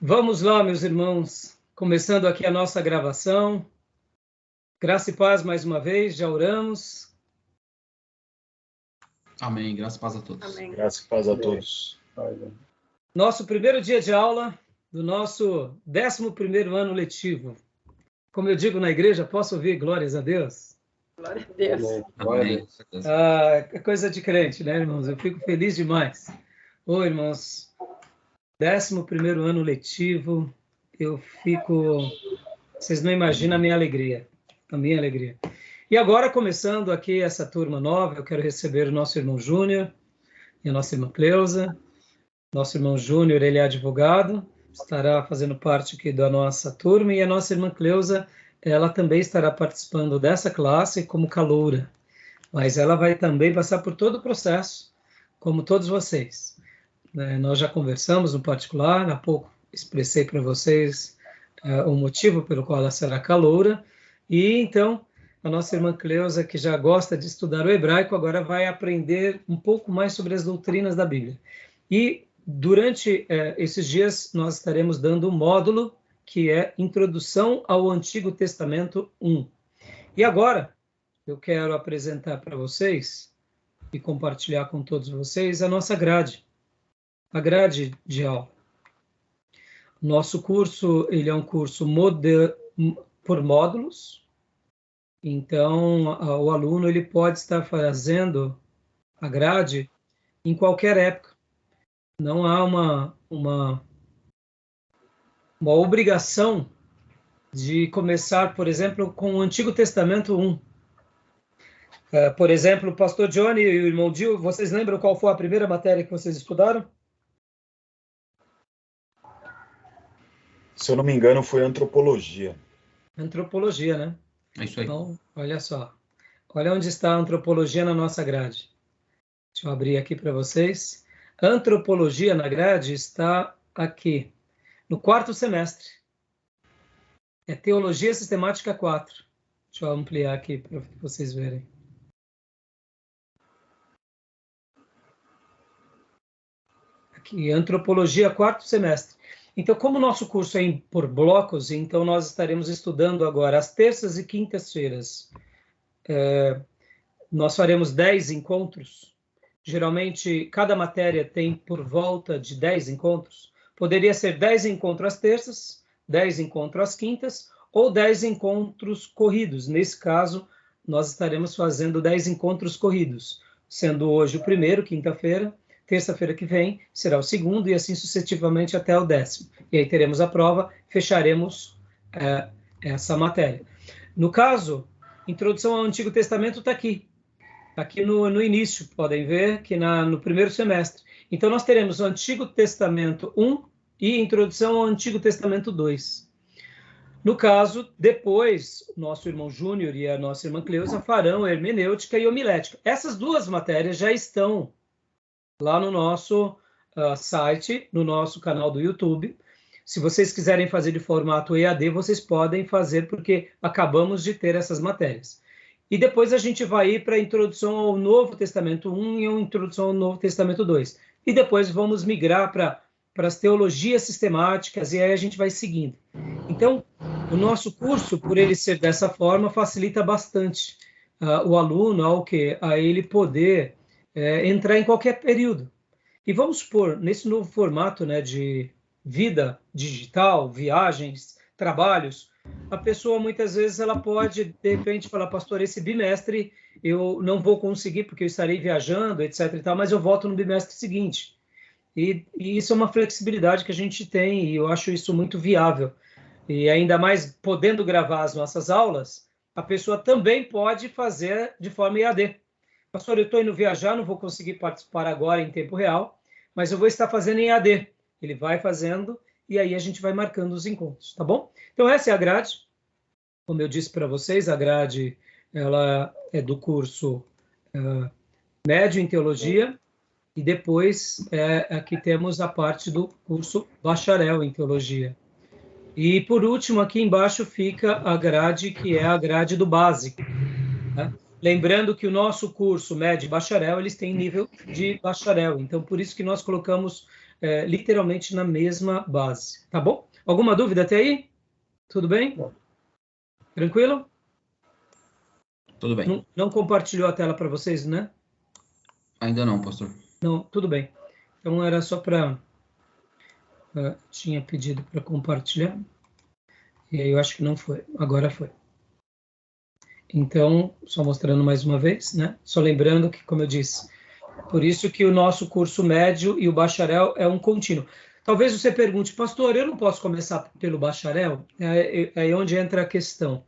Vamos lá, meus irmãos, começando aqui a nossa gravação. Graça e paz mais uma vez, já oramos. Amém, graça e paz a todos. Amém. Graça e paz a todos. Nosso primeiro dia de aula do nosso 11º ano letivo. Como eu digo na igreja, posso ouvir glórias a Deus? Glória a Deus. Amém. É coisa de crente, né, irmãos? Eu fico feliz demais. Ô, irmãos, 11º ano letivo, eu fico... Vocês não imaginam a minha alegria. A minha alegria. E agora, começando aqui essa turma nova, eu quero receber o nosso irmão Júnior e a nossa irmã Cleusa. Nosso irmão Júnior, ele é advogado, estará fazendo parte aqui da nossa turma, e a nossa irmã Cleusa, ela também estará participando dessa classe como caloura, mas ela vai também passar por todo o processo, como todos vocês. Nós já conversamos no particular, há pouco expressei para vocês o motivo pelo qual ela será caloura, e então a nossa irmã Cleusa, que já gosta de estudar o hebraico, agora vai aprender um pouco mais sobre as doutrinas da Bíblia. E durante esses dias nós estaremos dando um módulo que é Introdução ao Antigo Testamento 1. E agora eu quero apresentar para vocês e compartilhar com todos vocês a nossa grade, a grade de aula. Nosso curso, ele é um curso por módulos. Então, o aluno ele pode estar fazendo a grade em qualquer época. Não há uma obrigação de começar, por exemplo, com o Antigo Testamento 1. Por exemplo, o pastor Johnny e o irmão Gil, vocês lembram qual foi a primeira matéria que vocês estudaram? Se eu não me engano, foi antropologia. Antropologia, né? É isso aí. Então, olha só. Olha onde está a antropologia na nossa grade. Deixa eu abrir aqui para vocês. A antropologia na grade está aqui, no 4º semestre. É Teologia Sistemática 4. Deixa eu ampliar aqui para vocês verem. Aqui, Antropologia 4º semestre. Então, como o nosso curso é por blocos, então nós estaremos estudando agora às terças e quintas-feiras. Nós faremos 10 encontros. Geralmente, cada matéria tem por volta de 10 encontros. Poderia ser 10 encontros às terças, 10 encontros às quintas, ou 10 encontros corridos. Nesse caso, nós estaremos fazendo 10 encontros corridos, sendo hoje o primeiro, quinta-feira, terça-feira que vem será o segundo, e assim sucessivamente até o 10º. E aí teremos a prova, fecharemos essa matéria. No caso, Introdução ao Antigo Testamento está aqui. Aqui no início, podem ver que no primeiro semestre. Então, nós teremos o Antigo Testamento 1 e Introdução ao Antigo Testamento 2. No caso, depois, o nosso irmão Júnior e a nossa irmã Cleusa farão hermenêutica e homilética. Essas duas matérias já estão lá no nosso site, no nosso canal do YouTube. Se vocês quiserem fazer de formato EAD, vocês podem fazer, porque acabamos de ter essas matérias. E depois a gente vai ir para a Introdução ao Novo Testamento 1 e a Introdução ao Novo Testamento 2. E depois vamos migrar para as teologias sistemáticas, e aí a gente vai seguindo. Então, o nosso curso, por ele ser dessa forma, facilita bastante o aluno a ele poder entrar em qualquer período. E vamos supor, nesse novo formato, né, de vida digital, viagens, trabalhos, a pessoa muitas vezes ela pode, de repente, falar: pastor, esse bimestre eu não vou conseguir porque eu estarei viajando, etc. e tal, mas eu volto no bimestre seguinte. E isso é uma flexibilidade que a gente tem, e eu acho isso muito viável. E ainda mais podendo gravar as nossas aulas, a pessoa também pode fazer de forma EAD. Pastor, eu estou indo viajar, não vou conseguir participar agora em tempo real, mas eu vou estar fazendo em EAD. Ele vai fazendo e aí a gente vai marcando os encontros, tá bom? Então essa é a grade. Como eu disse para vocês, a grade ela é do curso médio em teologia, e depois aqui temos a parte do curso bacharel em teologia. E por último, aqui embaixo fica a grade que é a grade do básico, né? Lembrando que o nosso curso médio e bacharel, eles têm nível de bacharel. Então, por isso que nós colocamos literalmente na mesma base, tá bom? Alguma dúvida até aí? Tudo bem? Tranquilo? Tudo bem. Não compartilhou a tela para vocês, né? Ainda não, pastor. Não, tudo bem. Então era só para... tinha pedido para compartilhar. E aí eu acho que não foi. Agora foi. Então, só mostrando mais uma vez, né? Só lembrando que, como eu disse, por isso que o nosso curso médio e o bacharel é um contínuo. Talvez você pergunte, pastor, eu não posso começar pelo bacharel? É aí onde entra a questão.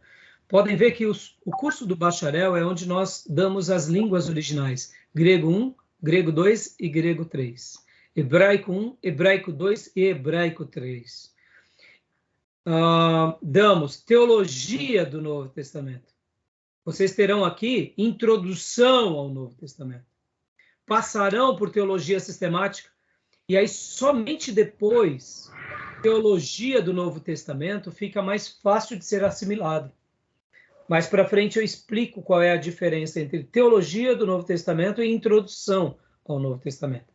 Podem ver que o curso do bacharel é onde nós damos as línguas originais. Grego 1, grego 2 e grego 3. Hebraico 1, hebraico 2 e hebraico 3. Damos teologia do Novo Testamento. Vocês terão aqui introdução ao Novo Testamento. Passarão por teologia sistemática. E aí, somente depois, teologia do Novo Testamento fica mais fácil de ser assimilado. Mais para frente eu explico qual é a diferença entre teologia do Novo Testamento e introdução ao Novo Testamento.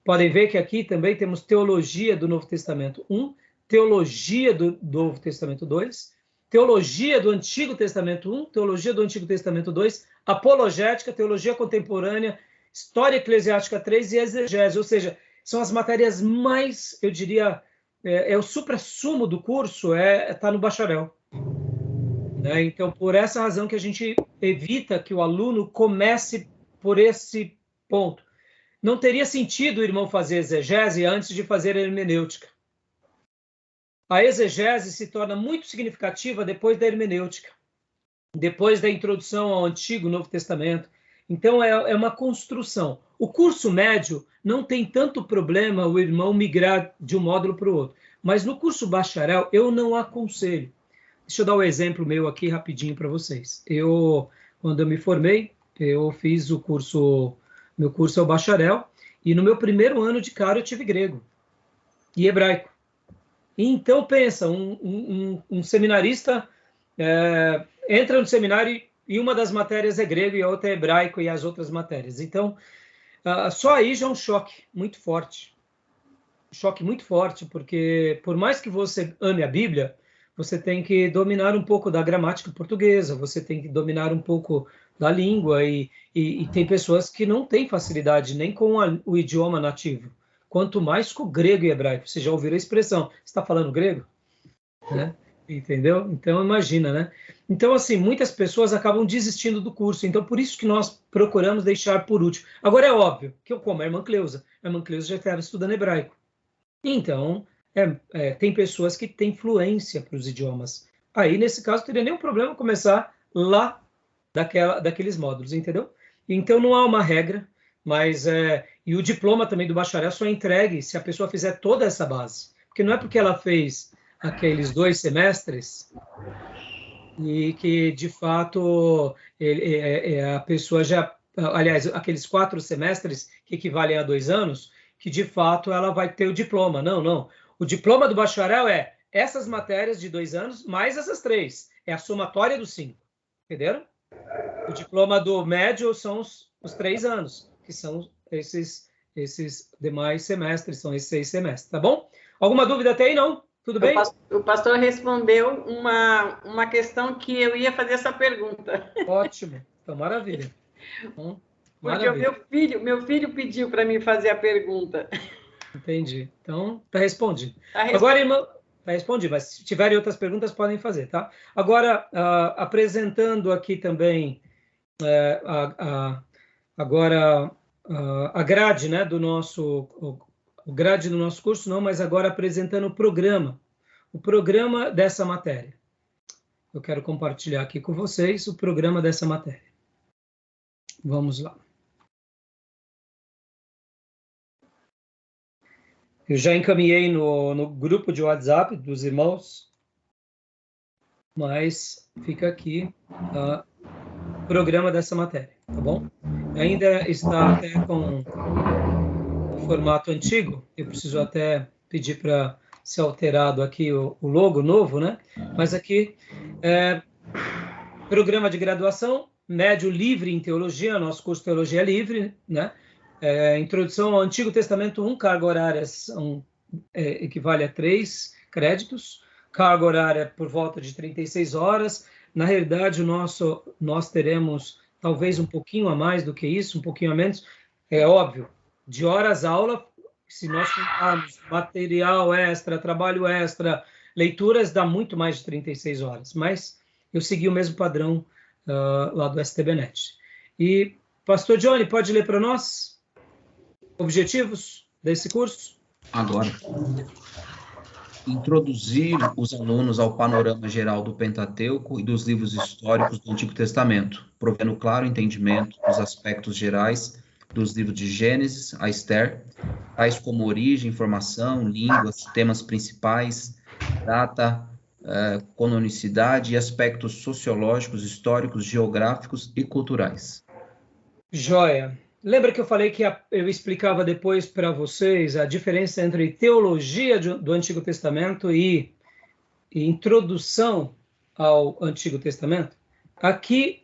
Podem ver que aqui também temos teologia do Novo Testamento 1, teologia do Novo Testamento 2, teologia do Antigo Testamento 1, teologia do Antigo Testamento 2, apologética, teologia contemporânea, história eclesiástica 3 e exegese, ou seja, são as matérias mais, eu diria, o suprassumo do curso, está no bacharel. Né? Então, por essa razão que a gente evita que o aluno comece por esse ponto. Não teria sentido o irmão fazer exegese antes de fazer hermenêutica. A exegese se torna muito significativa depois da hermenêutica, depois da introdução ao Antigo e Novo Testamento. Então, é uma construção. O curso médio não tem tanto problema o irmão migrar de um módulo para o outro. Mas no curso bacharel, eu não aconselho. Deixa eu dar um exemplo meu aqui rapidinho para vocês. Quando eu me formei, eu fiz o curso, meu curso é o bacharel, e no meu primeiro ano de cara eu tive grego e hebraico. E então, pensa, um seminarista entra no seminário e uma das matérias é grego e a outra é hebraico e as outras matérias. Então, só aí já é um choque muito forte. Um choque muito forte, porque por mais que você ame a Bíblia, você tem que dominar um pouco da gramática portuguesa, você tem que dominar um pouco da língua, e tem pessoas que não têm facilidade nem com o idioma nativo, quanto mais com o grego e hebraico. Você já ouviram a expressão, você está falando grego? Né? Entendeu? Então, imagina, né? Então, assim, muitas pessoas acabam desistindo do curso, então por isso que nós procuramos deixar por último. Agora, é óbvio que eu, como a irmã Cleusa já estava estudando hebraico. Então, tem pessoas que têm fluência para os idiomas. Aí, nesse caso, não teria nenhum problema começar lá daqueles módulos, entendeu? Então, não há uma regra, mas... e o diploma também do bacharel só é entregue se a pessoa fizer toda essa base. Porque não é porque ela fez aqueles 2 semestres e que, de fato, a pessoa já... Aliás, aqueles 4 semestres que equivalem a 2 anos, que, de fato, ela vai ter o diploma. Não, não. O diploma do bacharel é essas matérias de 2 anos, mais essas 3. É a somatória dos 5. Entenderam? O diploma do médio são os 3 anos, que são esses demais semestres, são esses 6 semestres. Tá bom? Alguma dúvida até aí, não? Tudo bem? O pastor respondeu uma questão que eu ia fazer essa pergunta. Ótimo. Então, maravilha. Porque maravilha. o meu filho pediu para mim fazer a pergunta. Entendi. Então, está respondido. Agora, irmão, está respondido, mas se tiverem outras perguntas, podem fazer, tá? Agora, apresentando aqui também agora a grade, né, do nosso... O grade do nosso curso, não, mas agora apresentando o programa dessa matéria. Eu quero compartilhar aqui com vocês o programa dessa matéria. Vamos lá. Eu já encaminhei no grupo de WhatsApp dos irmãos, mas fica aqui o programa dessa matéria, tá bom? Ainda está até com o formato antigo, eu preciso até pedir para ser alterado aqui o logo novo, né? Mas aqui, programa de graduação, médio livre em teologia, nosso curso de teologia é livre, né? Introdução ao Antigo Testamento 1, carga horária equivale a 3 créditos, carga horária por volta de 36 horas. Na realidade, nós teremos talvez um pouquinho a mais do que isso, um pouquinho a menos. É óbvio, de horas aula, se nós contarmos material extra, trabalho extra, leituras, dá muito mais de 36 horas. Mas eu segui o mesmo padrão lá do STBnet. E, Pastor Johnny, pode ler para nós objetivos desse curso? Agora. Introduzir os alunos ao panorama geral do Pentateuco e dos livros históricos do Antigo Testamento, provendo claro entendimento dos aspectos gerais dos livros de Gênesis a Esther, tais como origem, formação, línguas, temas principais, data, canonicidade e aspectos sociológicos, históricos, geográficos e culturais. Joia. Lembra que eu falei que eu explicava depois para vocês a diferença entre teologia do Antigo Testamento e introdução ao Antigo Testamento? Aqui,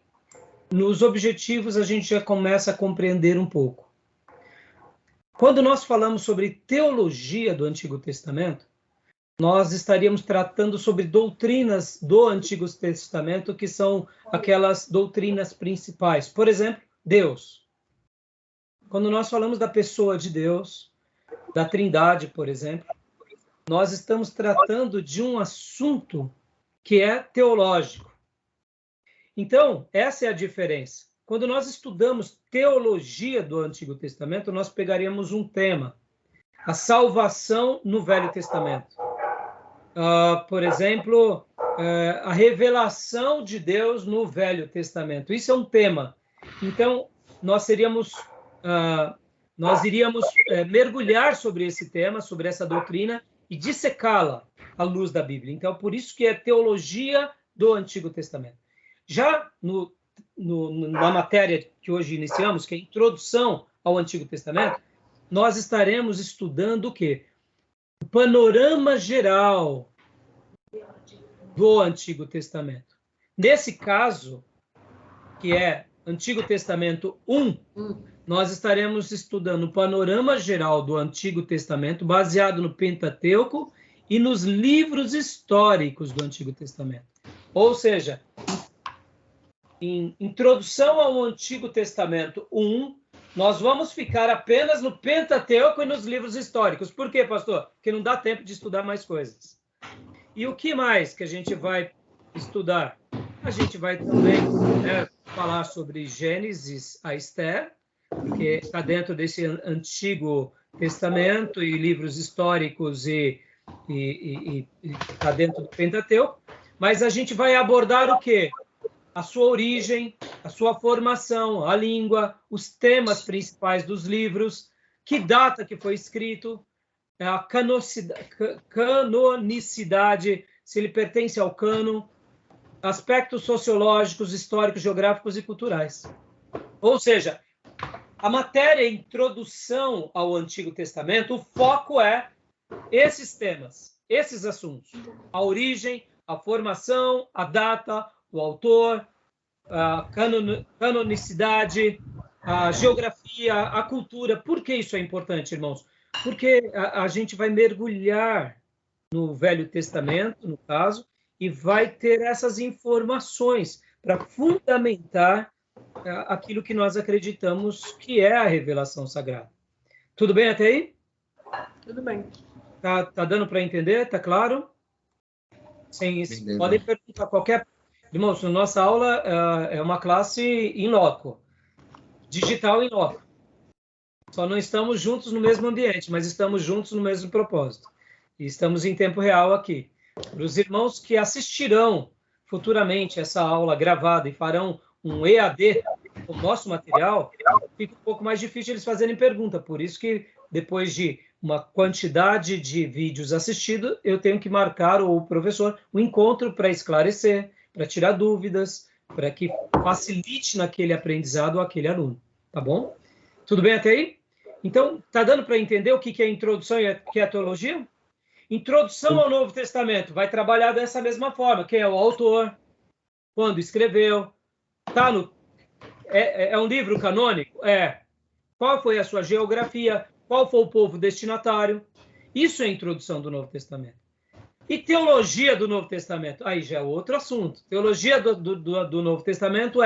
nos objetivos, a gente já começa a compreender um pouco. Quando nós falamos sobre teologia do Antigo Testamento, nós estaríamos tratando sobre doutrinas do Antigo Testamento, que são aquelas doutrinas principais. Por exemplo, Deus. Quando nós falamos da pessoa de Deus, da Trindade, por exemplo, nós estamos tratando de um assunto que é teológico. Então, essa é a diferença. Quando nós estudamos teologia do Antigo Testamento, nós pegaríamos um tema, a salvação no Velho Testamento. Por exemplo, a revelação de Deus no Velho Testamento. Isso é um tema. Então, nós iríamos mergulhar sobre esse tema, sobre essa doutrina, e dissecá-la à luz da Bíblia. Então, por isso que é teologia do Antigo Testamento. Já na matéria que hoje iniciamos, que é a introdução ao Antigo Testamento, nós estaremos estudando o quê? O panorama geral do Antigo Testamento. Nesse caso, que é Antigo Testamento 1, nós estaremos estudando o panorama geral do Antigo Testamento, baseado no Pentateuco e nos livros históricos do Antigo Testamento. Ou seja, em Introdução ao Antigo Testamento 1, nós vamos ficar apenas no Pentateuco e nos livros históricos. Por quê, pastor? Porque não dá tempo de estudar mais coisas. E o que mais que a gente vai estudar? A gente vai também falar sobre Gênesis a Esther, porque está dentro desse Antigo Testamento e livros históricos e está dentro do Pentateuco. Mas a gente vai abordar o quê? A sua origem, a sua formação, a língua, os temas principais dos livros, que data que foi escrito, a canonicidade, se ele pertence ao cânon, aspectos sociológicos, históricos, geográficos e culturais. Ou seja, a matéria Introdução ao Antigo Testamento, o foco é esses temas, esses assuntos. A origem, a formação, a data, o autor, a canonicidade, a geografia, a cultura. Por que isso é importante, irmãos? Porque a gente vai mergulhar no Velho Testamento, no caso, e vai ter essas informações para fundamentar aquilo que nós acreditamos que é a revelação sagrada. Tudo bem até aí? Tudo bem. Tá dando para entender? Tá claro? Podem perguntar qualquer... Irmãos, nossa aula é uma classe in loco, digital in loco. Só não estamos juntos no mesmo ambiente, mas estamos juntos no mesmo propósito. E estamos em tempo real aqui. Para os irmãos que assistirão futuramente essa aula gravada e farão um EAD com o nosso material, fica um pouco mais difícil eles fazerem pergunta. Por isso que, depois de uma quantidade de vídeos assistidos, eu tenho que marcar, ou o professor, um encontro para esclarecer, para tirar dúvidas, para que facilite naquele aprendizado aquele aluno. Tá bom? Tudo bem até aí? Então, tá dando para entender o que é a introdução e o que é a teologia? Introdução ao Novo Testamento vai trabalhar dessa mesma forma. Quem é o autor? Quando escreveu? É um livro canônico? É. qual foi a sua geografia, qual foi o povo destinatário. Isso é a introdução do Novo Testamento. E teologia do Novo Testamento? Aí já é outro assunto. Teologia do Novo Testamento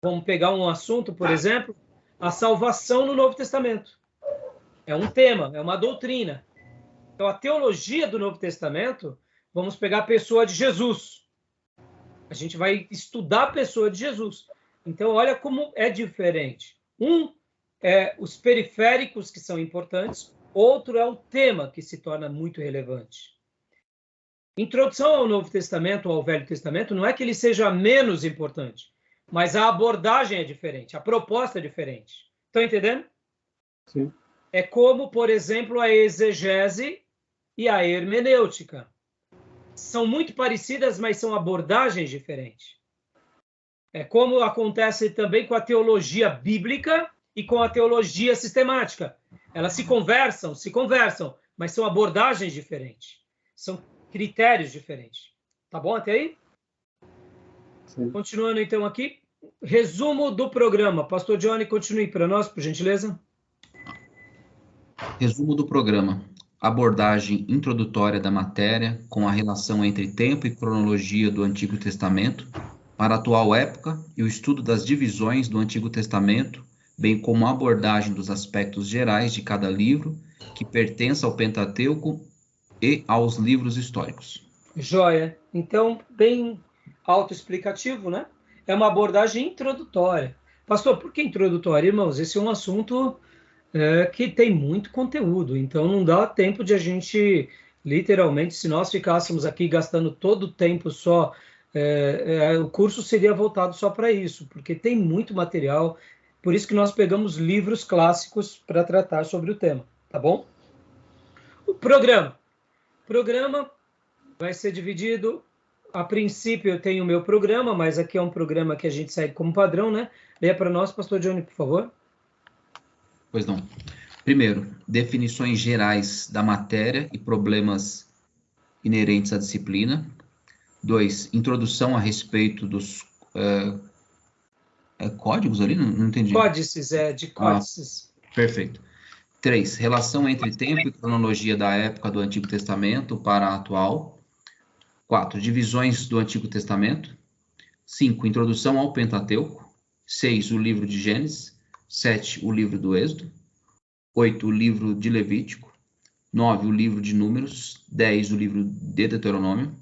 vamos pegar um assunto, por exemplo, a salvação no Novo Testamento. É um tema, é uma doutrina. Então, a teologia do Novo Testamento, vamos pegar a pessoa de Jesus. A gente vai estudar a pessoa de Jesus. Então, olha como é diferente. Um é os periféricos, que são importantes. Outro é o tema, que se torna muito relevante. Introdução ao Novo Testamento ou ao Velho Testamento não é que ele seja menos importante, mas a abordagem é diferente, a proposta é diferente. Estão entendendo? Sim. É como, por exemplo, a exegese e a hermenêutica. São muito parecidas, mas são abordagens diferentes. É como acontece também com a teologia bíblica e com a teologia sistemática. Elas se conversam, mas são abordagens diferentes. São critérios diferentes. Tá bom até aí? Sim. Continuando então aqui. Resumo do programa. Pastor Johnny, continue para nós, por gentileza. Resumo do programa. Abordagem introdutória da matéria com a relação entre tempo e cronologia do Antigo Testamento para a atual época e o estudo das divisões do Antigo Testamento, bem como a abordagem dos aspectos gerais de cada livro que pertence ao Pentateuco e aos livros históricos. Joia. Então, bem autoexplicativo, né? É uma abordagem introdutória. Pastor, por que introdutória? Irmãos, esse é um assunto que tem muito conteúdo, então não dá tempo de a gente, literalmente, se nós ficássemos aqui gastando todo o tempo só, o curso seria voltado só para isso, porque tem muito material, por isso que nós pegamos livros clássicos para tratar sobre o tema, tá bom? O programa vai ser dividido, a princípio eu tenho o meu programa, mas aqui é um programa que a gente segue como padrão, né? Leia para nós, pastor Johnny, por favor. Pois não. Primeiro, definições gerais da matéria e problemas inerentes à disciplina. 2, introdução a respeito dos códigos ali? Não entendi. Códices, de códices. Perfeito. 3, relação entre tempo e cronologia da época do Antigo Testamento para a atual. 4, divisões do Antigo Testamento. 5, introdução ao Pentateuco. 6, o livro de Gênesis. 7, o livro do Êxodo. 8, o livro de Levítico. 9, o livro de Números. 10, o livro de Deuteronômio.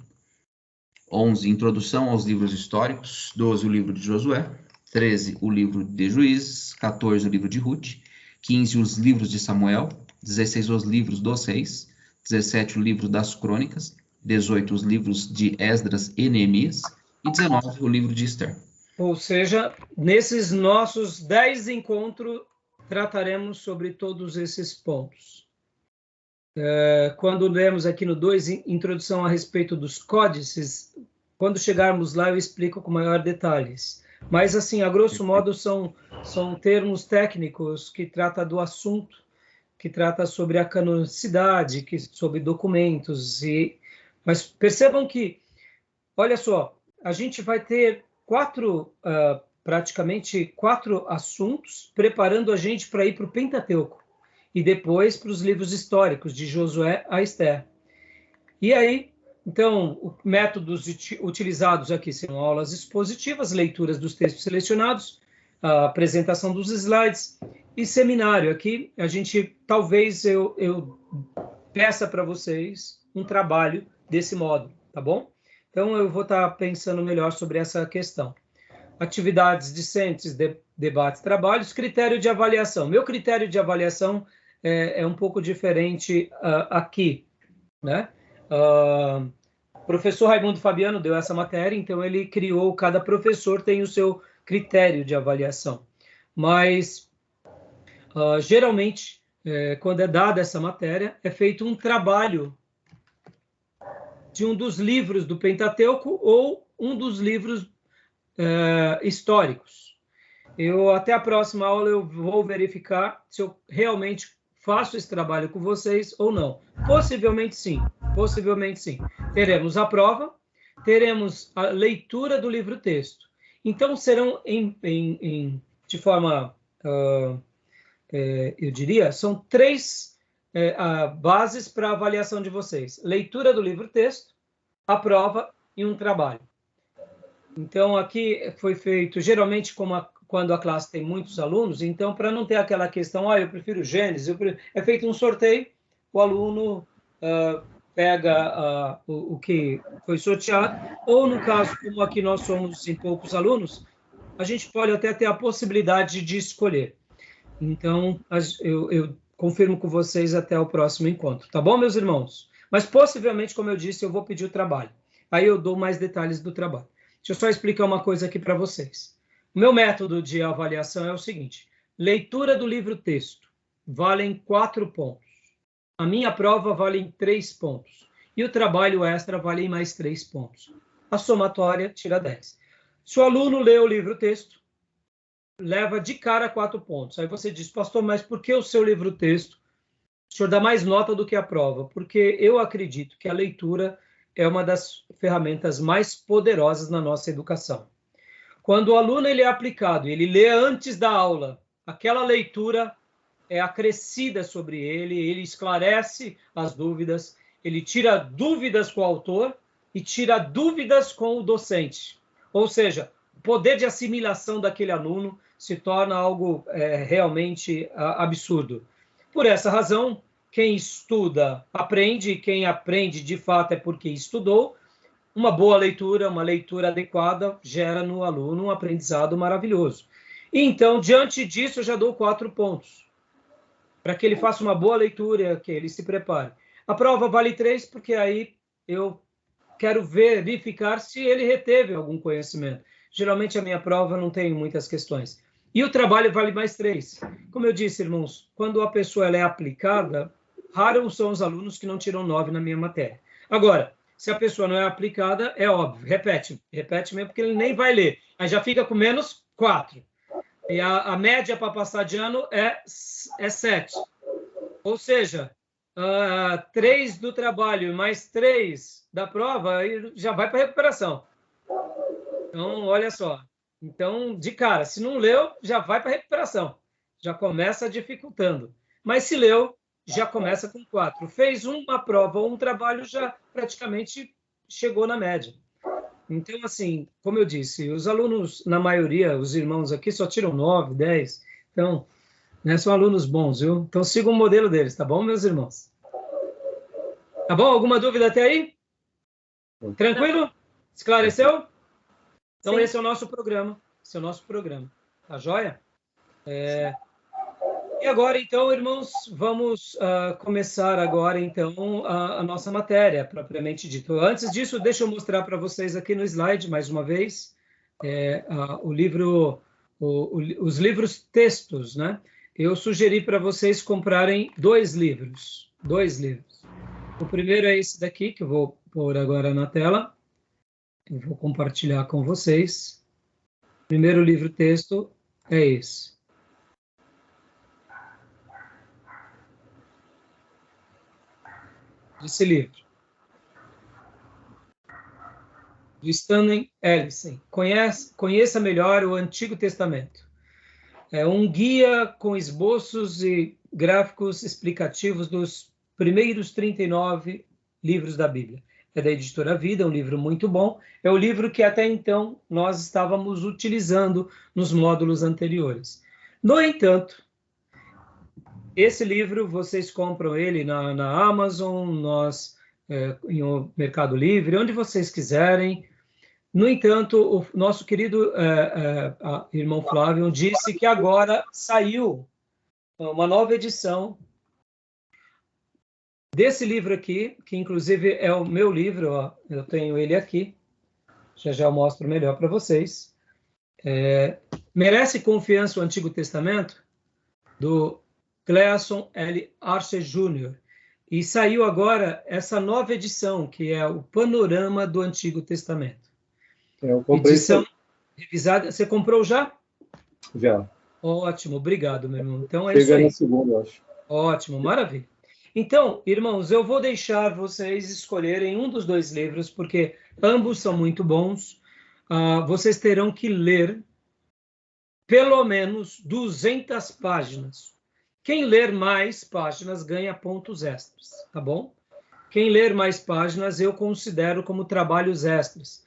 11, introdução aos livros históricos. 12, o livro de Josué. 13, o livro de Juízes. 14, o livro de Ruth. 15, os livros de Samuel. 16, os livros dos Reis. 17, o livro das Crônicas. 18, os livros de Esdras e Neemias. E 19, o livro de Esther. Ou seja, nesses nossos 10 encontros, trataremos sobre todos esses pontos. Quando lemos aqui no 2, introdução a respeito dos códices, quando chegarmos lá eu explico com maior detalhes. Mas, assim, a grosso modo, são termos técnicos que tratam do assunto, que trata sobre a canonicidade, sobre documentos. Mas percebam que, olha só, a gente vai ter praticamente quatro assuntos preparando a gente para ir para o Pentateuco e depois para os livros históricos, de Josué a Esther. E aí, então, os métodos utilizados aqui serão aulas expositivas, leituras dos textos selecionados, a apresentação dos slides e seminário. Aqui, a gente, talvez eu peça para vocês um trabalho desse modo, tá bom? Então, eu vou estar pensando melhor sobre essa questão. Atividades discentes, debates, trabalhos, critério de avaliação. Meu critério de avaliação é um pouco diferente aqui, né? O professor Raimundo Fabiano deu essa matéria, então ele criou, cada professor tem o seu critério de avaliação. Mas, geralmente, quando é dada essa matéria, é feito um trabalho de um dos livros do Pentateuco ou um dos livros históricos. Até a próxima aula eu vou verificar se eu realmente faço esse trabalho com vocês ou não. Possivelmente sim, possivelmente sim. Teremos a prova, teremos a leitura do livro-texto. Então serão de forma eu diria, são 3 bases para a avaliação de vocês. Leitura do livro-texto, a prova e um trabalho. Então, aqui foi feito, geralmente, quando a classe tem muitos alunos, então, para não ter aquela questão, eu prefiro Gênesis, é feito um sorteio, o aluno pega o que foi sorteado, ou no caso, como aqui nós somos em poucos alunos, a gente pode até ter a possibilidade de escolher. Então, eu confirmo com vocês até o próximo encontro. Tá bom, meus irmãos? Mas, possivelmente, como eu disse, eu vou pedir o trabalho. Aí eu dou mais detalhes do trabalho. Deixa eu só explicar uma coisa aqui para vocês. O meu método de avaliação é o seguinte. Leitura do livro-texto valem 4 pontos. A minha prova vale 3 pontos. E o trabalho extra vale mais 3 pontos. A somatória tira 10. Se o aluno lê o livro-texto, leva de cara 4 pontos. Aí você diz, pastor, mas por que o seu livro-texto, o senhor dá mais nota do que a prova? Porque eu acredito que a leitura é uma das ferramentas mais poderosas na nossa educação. Quando o aluno ele é aplicado, ele lê antes da aula, aquela leitura é acrescida sobre ele esclarece as dúvidas, ele tira dúvidas com o autor e tira dúvidas com o docente. Ou seja, o poder de assimilação daquele aluno se torna algo realmente absurdo. Por essa razão, quem estuda aprende, e quem aprende de fato é porque estudou. Uma boa leitura, uma leitura adequada, gera no aluno um aprendizado maravilhoso. Então, diante disso, eu já dou 4 pontos, para que ele faça uma boa leitura, que ele se prepare. A prova vale 3, porque aí eu quero verificar se ele reteve algum conhecimento. Geralmente, a minha prova não tem muitas questões. E o trabalho vale mais 3. Como eu disse, irmãos, quando a pessoa ela é aplicada, raros são os alunos que não tiram 9 na minha matéria. Agora, se a pessoa não é aplicada, é óbvio, repete mesmo, porque ele nem vai ler. Aí já fica com menos 4. E a média para passar de ano é 7. Ou seja, 3 do trabalho mais 3 da prova, aí já vai para recuperação. Então, olha só. Então, de cara, se não leu, já vai para recuperação. Já começa dificultando. Mas se leu, já começa com 4. Fez uma prova ou um trabalho, já praticamente chegou na média. Então, assim, como eu disse, os alunos, na maioria, os irmãos aqui, só tiram 9, 10. Então, são alunos bons, viu? Então, sigam o modelo deles, tá bom, meus irmãos? Tá bom? Alguma dúvida até aí? Tranquilo? Esclareceu? Então, sim. Esse é o nosso programa. Tá joia? E agora, então, irmãos, vamos começar agora, então, a nossa matéria, propriamente dito. Antes disso, deixa eu mostrar para vocês aqui no slide, mais uma vez, o livro, os livros textos, né? Eu sugeri para vocês comprarem 2 livros. 2 livros. O primeiro é esse daqui, que eu vou pôr agora na tela. Eu vou compartilhar com vocês. O primeiro livro texto é esse. Esse livro, do Stanley Ellison, Conheça Melhor o Antigo Testamento. É um guia com esboços e gráficos explicativos dos primeiros 39 livros da Bíblia. É da Editora Vida, um livro muito bom. É o livro que até então nós estávamos utilizando nos módulos anteriores. No entanto, esse livro, vocês compram ele na Amazon, em Mercado Livre, onde vocês quiserem. No entanto, o nosso querido irmão Flávio disse que agora saiu uma nova edição desse livro aqui, que inclusive é o meu livro, ó, eu tenho ele aqui, já eu mostro melhor para vocês. Merece Confiança o Antigo Testamento, do Cleason L. Arce Jr. E saiu agora essa nova edição, que é o Panorama do Antigo Testamento. Eu comprei edição revisada. Você comprou já? Já. Ótimo, obrigado, meu irmão. Então é Chega isso aí. na segunda, eu acho. Ótimo, maravilha. Então, irmãos, eu vou deixar vocês escolherem um dos 2 livros, porque ambos são muito bons. Vocês terão que ler pelo menos 200 páginas. Quem ler mais páginas ganha pontos extras, tá bom? Quem ler mais páginas eu considero como trabalhos extras.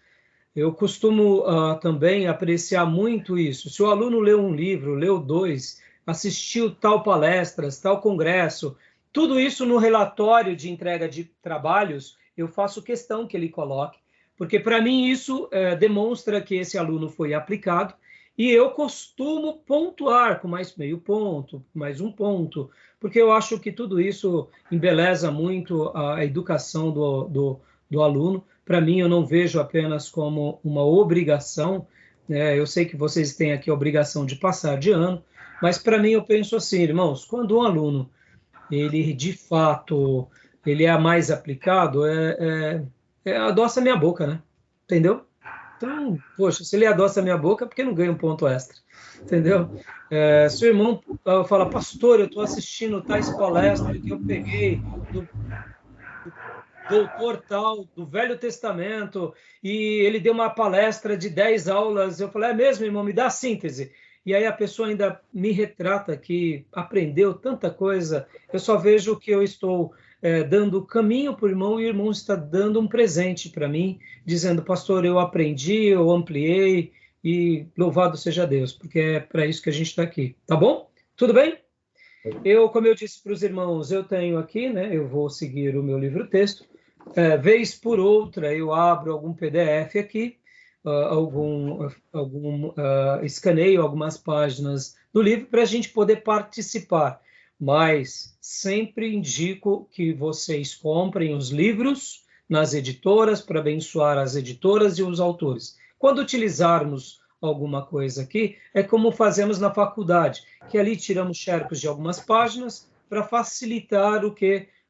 Eu costumo também apreciar muito isso. Se o aluno leu um livro, leu 2, assistiu tal palestras, tal congresso, tudo isso no relatório de entrega de trabalhos, eu faço questão que ele coloque, porque para mim isso demonstra que esse aluno foi aplicado, e eu costumo pontuar com mais meio ponto, mais 1 ponto, porque eu acho que tudo isso embeleza muito a educação do aluno. Para mim, eu não vejo apenas como uma obrigação, né? Eu sei que vocês têm aqui a obrigação de passar de ano, mas para mim eu penso assim, irmãos, quando um aluno, ele de fato, ele é mais aplicado, adoça minha boca, né? Entendeu? Então, poxa, se ele adoça minha boca, por que não ganha um ponto extra? Entendeu? Se o irmão fala, pastor, eu estou assistindo tais palestras que eu peguei do doutor tal, do Velho Testamento, e ele deu uma palestra de 10 aulas, eu falei, é mesmo, irmão, me dá a síntese. E aí a pessoa ainda me retrata que aprendeu tanta coisa, eu só vejo que eu estou dando caminho para o irmão, e o irmão está dando um presente para mim, dizendo, pastor, eu aprendi, eu ampliei, e louvado seja Deus, porque é para isso que a gente está aqui. Tá bom? Tudo bem? Como eu disse para os irmãos, eu tenho aqui, né, eu vou seguir o meu livro-texto, vez por outra eu abro algum PDF aqui, escaneio algumas páginas do livro para a gente poder participar, mas sempre indico que vocês comprem os livros nas editoras para abençoar as editoras e os autores. Quando utilizarmos alguma coisa aqui, é como fazemos na faculdade, que ali tiramos xercos de algumas páginas para facilitar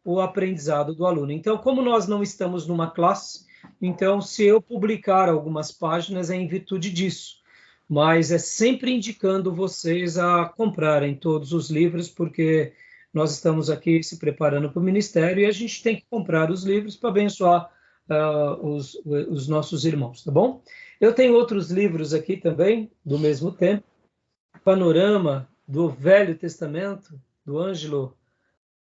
o aprendizado do aluno. Então, como nós não estamos numa classe, então, se eu publicar algumas páginas, é em virtude disso. Mas é sempre indicando vocês a comprarem todos os livros, porque nós estamos aqui se preparando para o ministério e a gente tem que comprar os livros para abençoar os nossos irmãos, tá bom? Eu tenho outros livros aqui também, do mesmo tempo. Panorama do Velho Testamento, do Ângelo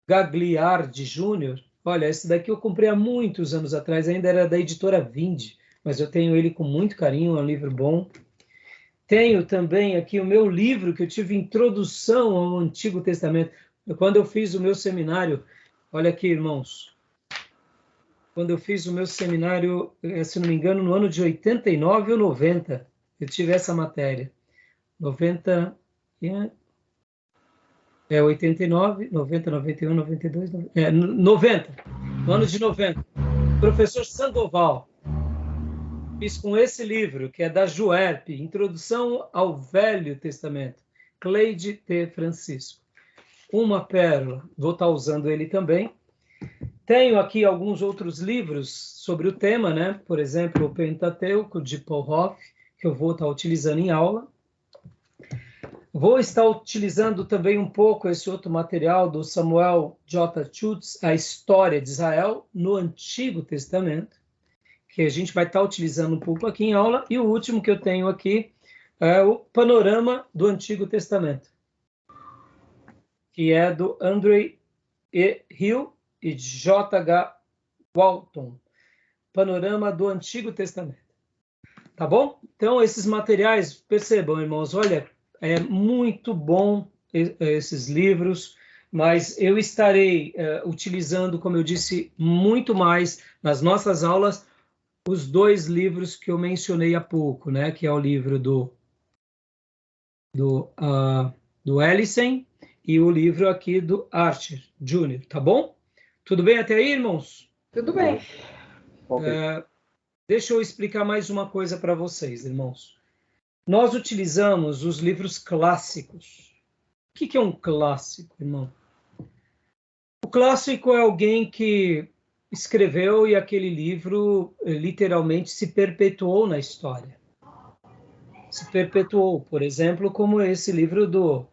Gagliardi Júnior. Olha, esse daqui eu comprei há muitos anos atrás, ainda era da editora Vinde, mas eu tenho ele com muito carinho, é um livro bom. Tenho também aqui o meu livro, que eu tive introdução ao Antigo Testamento. Quando eu fiz o meu seminário, olha aqui, irmãos, quando eu fiz o meu seminário, se não me engano, no ano de 89 ou 90, eu tive essa matéria. 89, 90, 91, 92, 90, no ano de 90. Professor Sandoval, fiz com esse livro, que é da Juerp, Introdução ao Velho Testamento, Cleide T. Francisco. Uma pérola, vou estar usando ele também. Tenho aqui alguns outros livros sobre o tema, né? Por exemplo, o Pentateuco, de Paul Hoff, que eu vou estar utilizando em aula. Vou estar utilizando também um pouco esse outro material do Samuel J. Schutz, A História de Israel no Antigo Testamento, que a gente vai estar utilizando um pouco aqui em aula. E o último que eu tenho aqui é o Panorama do Antigo Testamento, que é do Andrew E. Hill e J.H. Walton, Panorama do Antigo Testamento. Tá bom? Então, esses materiais, percebam, irmãos, olha, é muito bom esses livros, mas eu estarei utilizando, como eu disse, muito mais nas nossas aulas, os 2 livros que eu mencionei há pouco, né? Que é o livro do Ellison e o livro aqui do Archer Jr., tá bom? Tudo bem até aí, irmãos? Tudo bem. Deixa eu explicar mais uma coisa para vocês, irmãos. Nós utilizamos os livros clássicos. O que é um clássico, irmão? O clássico é alguém que escreveu e aquele livro literalmente se perpetuou na história. Se perpetuou, por exemplo, como esse livro do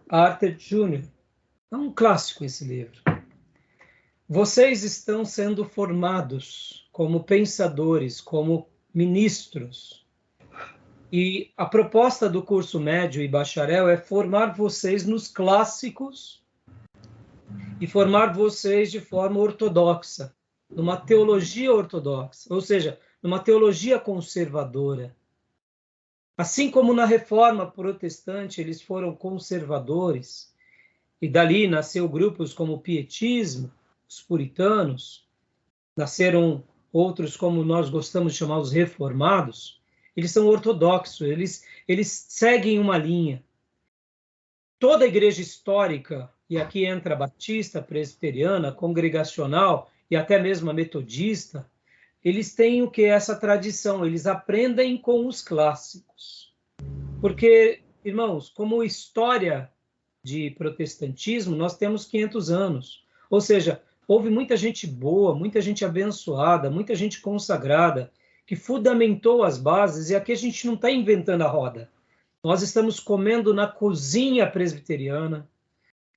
Archer Jr. É um clássico esse livro. Vocês estão sendo formados como pensadores, como ministros. E a proposta do curso médio e bacharel é formar vocês nos clássicos e formar vocês de forma ortodoxa, numa teologia ortodoxa, ou seja, numa teologia conservadora. Assim como na Reforma Protestante eles foram conservadores, e dali nasceu grupos como o pietismo, os puritanos, nasceram outros como nós gostamos de chamar os reformados, eles são ortodoxos, eles seguem uma linha. Toda a igreja histórica, e aqui entra a batista, presbiteriana, congregacional e até mesmo a metodista, eles têm o que? Essa tradição, eles aprendem com os clássicos. Porque, irmãos, como história de protestantismo, nós temos 500 anos. Ou seja, houve muita gente boa, muita gente abençoada, muita gente consagrada, que fundamentou as bases, e aqui a gente não está inventando a roda. Nós estamos comendo na cozinha presbiteriana,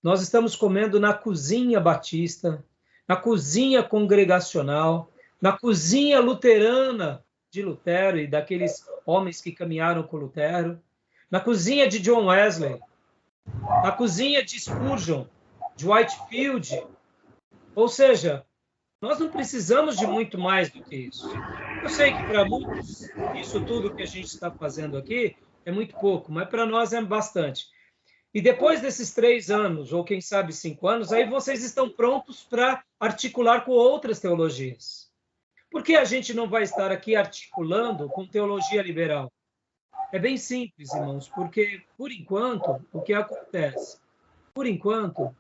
nós estamos comendo na cozinha batista, na cozinha congregacional, na cozinha luterana de Lutero e daqueles homens que caminharam com Lutero, na cozinha de John Wesley, na cozinha de Spurgeon, de Whitefield. Ou seja, nós não precisamos de muito mais do que isso. Eu sei que para muitos, isso tudo que a gente está fazendo aqui é muito pouco, mas para nós é bastante. E depois desses 3 anos, ou quem sabe 5 anos, aí vocês estão prontos para articular com outras teologias. Por que a gente não vai estar aqui articulando com teologia liberal? É bem simples, irmãos, porque, por enquanto, o que acontece? Por enquanto,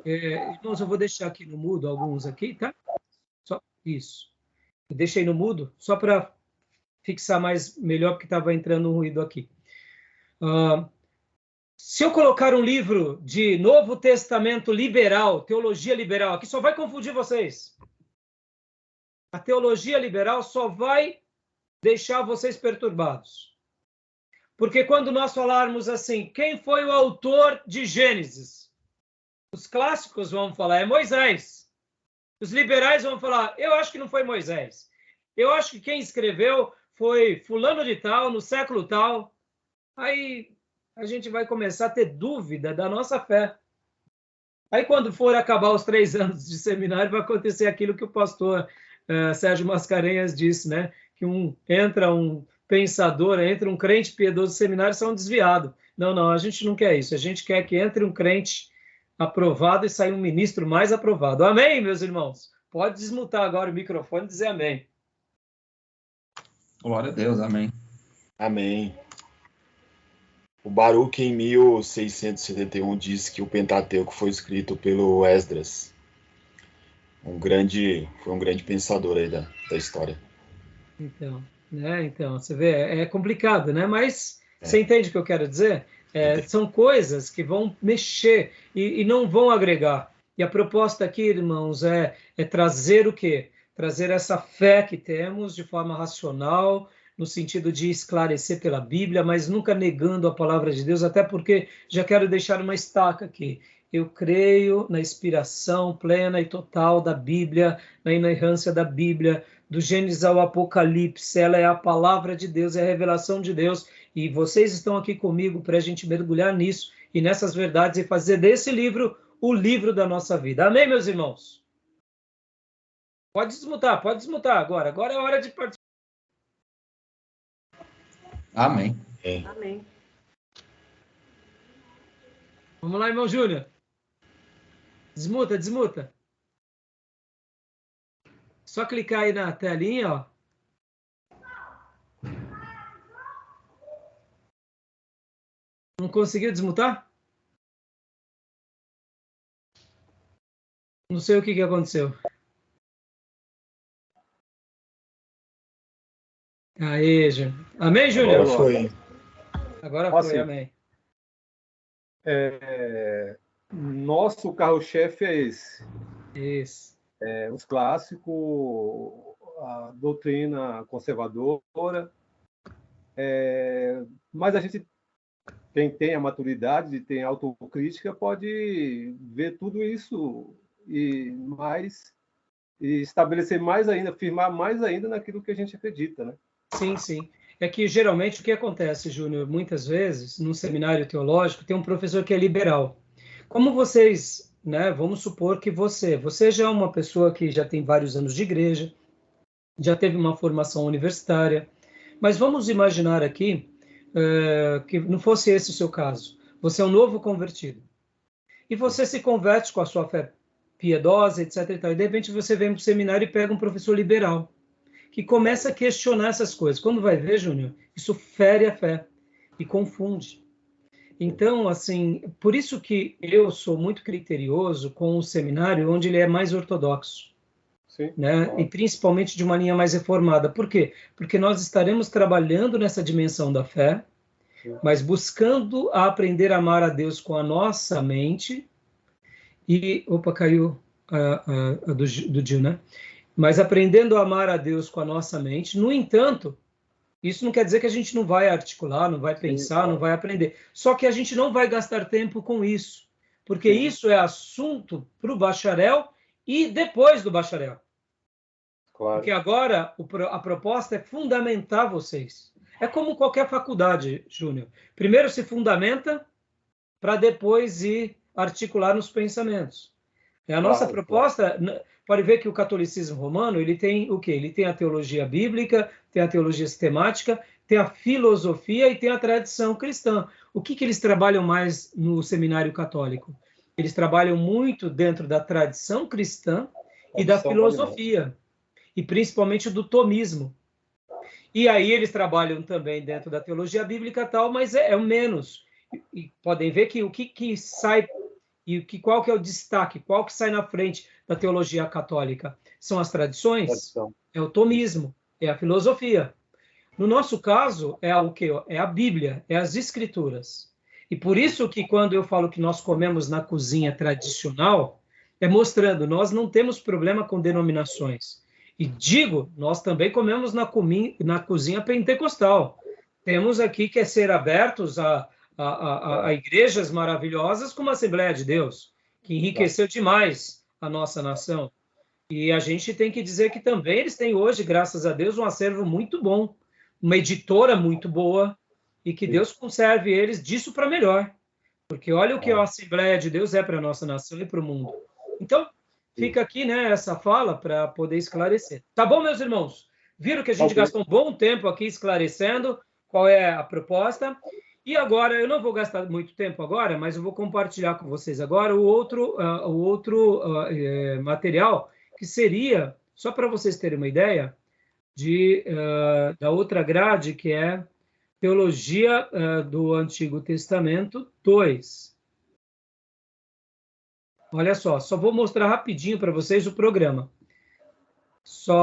irmãos, eu vou deixar aqui no mudo alguns aqui, tá? Só isso. Eu deixei no mudo só para fixar melhor, porque estava entrando um ruído aqui. Se eu colocar um livro de Novo Testamento liberal, teologia liberal, aqui só vai confundir vocês. A teologia liberal só vai deixar vocês perturbados. Porque quando nós falarmos assim, quem foi o autor de Gênesis? Os clássicos vão falar, é Moisés. Os liberais vão falar, eu acho que não foi Moisés. Eu acho que quem escreveu foi fulano de tal, no século tal. Aí a gente vai começar a ter dúvida da nossa fé. Aí quando for acabar os 3 anos de seminário, vai acontecer aquilo que o pastor Sérgio Mascarenhas disse, né? Que entra um pensador, entra um crente piedoso no seminário, são desviados. Não, a gente não quer isso. A gente quer que entre um crente aprovado e saia um ministro mais aprovado. Amém, meus irmãos? Pode desmutar agora o microfone e dizer amém. Glória a Deus, amém. Amém. O Baruch, em 1671, diz que o Pentateuco foi escrito pelo Esdras. Foi um grande pensador aí da história. Então, você vê, é complicado, né? Mas você entende o que eu quero dizer? São coisas que vão mexer e não vão agregar. E a proposta aqui, irmãos, é trazer o quê? Trazer essa fé que temos de forma racional, no sentido de esclarecer pela Bíblia, mas nunca negando a palavra de Deus, até porque já quero deixar uma estaca aqui. Eu creio na inspiração plena e total da Bíblia, na inerrância da Bíblia, do Gênesis ao Apocalipse. Ela é a palavra de Deus, é a revelação de Deus, e vocês estão aqui comigo para a gente mergulhar nisso e nessas verdades e fazer desse livro o livro da nossa vida. Amém, meus irmãos? Pode desmutar agora. Agora é a hora de participar. Amém. Amém. Vamos lá, irmão Júnior. Desmuta. Só clicar aí na telinha, ó. Não conseguiu desmutar? Não sei o que aconteceu. Aí, Júnior. Amém, Júnior? Agora foi, Assim, amém. Nosso carro-chefe é esse. Isso. Os clássicos, a doutrina conservadora. Mas a gente, quem tem a maturidade, tem autocrítica, pode ver tudo isso e estabelecer mais ainda, firmar mais ainda naquilo que a gente acredita, né? Sim. é que geralmente o que acontece, Júnior, muitas vezes, num seminário teológico, tem um professor que é liberal. Como vocês, né, vamos supor que você já é uma pessoa que já tem vários anos de igreja, já teve uma formação universitária, mas vamos imaginar aqui que não fosse esse o seu caso. Você é um novo convertido. E você se converte com a sua fé piedosa, etc. E tal. E de repente você vem para o seminário e pega um professor liberal, que começa a questionar essas coisas. Quando vai ver, Júnior, isso fere a fé e confunde. Então, assim, por isso que eu sou muito criterioso com o seminário onde ele é mais ortodoxo. Sim. Né? E principalmente de uma linha mais reformada. Por quê? Porque nós estaremos trabalhando nessa dimensão da fé, mas buscando aprender a amar a Deus com a nossa mente e... Opa, caiu a do Gil, né? Mas aprendendo a amar a Deus com a nossa mente. No entanto, isso não quer dizer que a gente não vai articular, não vai pensar, não vai aprender. Só que a gente não vai gastar tempo com isso, porque isso é assunto para o bacharel e depois do bacharel. Claro. Porque agora a proposta é fundamentar vocês. É como qualquer faculdade, Júnior. Primeiro se fundamenta para depois ir articular nos pensamentos. A nossa proposta, pode ver que o catolicismo romano, ele tem o quê? Ele tem a teologia bíblica, tem a teologia sistemática, tem a filosofia e tem a tradição cristã. O que eles trabalham mais no seminário católico? Eles trabalham muito dentro da tradição cristã e da filosofia, e principalmente do tomismo. E aí eles trabalham também dentro da teologia bíblica e tal, mas é o menos. E podem ver que o que sai... E qual que é o destaque? Qual que sai na frente da teologia católica? São as tradições? É o tomismo, é a filosofia. No nosso caso, é o quê? É a Bíblia, é as Escrituras. E por isso que quando eu falo que nós comemos na cozinha tradicional, é mostrando, nós não temos problema com denominações. E digo, nós também comemos na cozinha pentecostal. Temos aqui que ser abertos a igrejas maravilhosas como a Assembleia de Deus, que enriqueceu demais a nossa nação. E a gente tem que dizer que também eles têm hoje, graças a Deus, um acervo muito bom, uma editora muito boa, e que Deus conserve eles disso para melhor. Porque olha o que a Assembleia de Deus é para a nossa nação e para o mundo. Então, fica aqui, né, essa fala para poder esclarecer. Tá bom, meus irmãos? Viram que a gente gastou um bom tempo aqui esclarecendo qual é a proposta. E agora, eu não vou gastar muito tempo agora, mas eu vou compartilhar com vocês agora o outro material, que seria, só para vocês terem uma ideia, da outra grade, que é Teologia do Antigo Testamento 2. Olha só vou mostrar rapidinho para vocês o programa.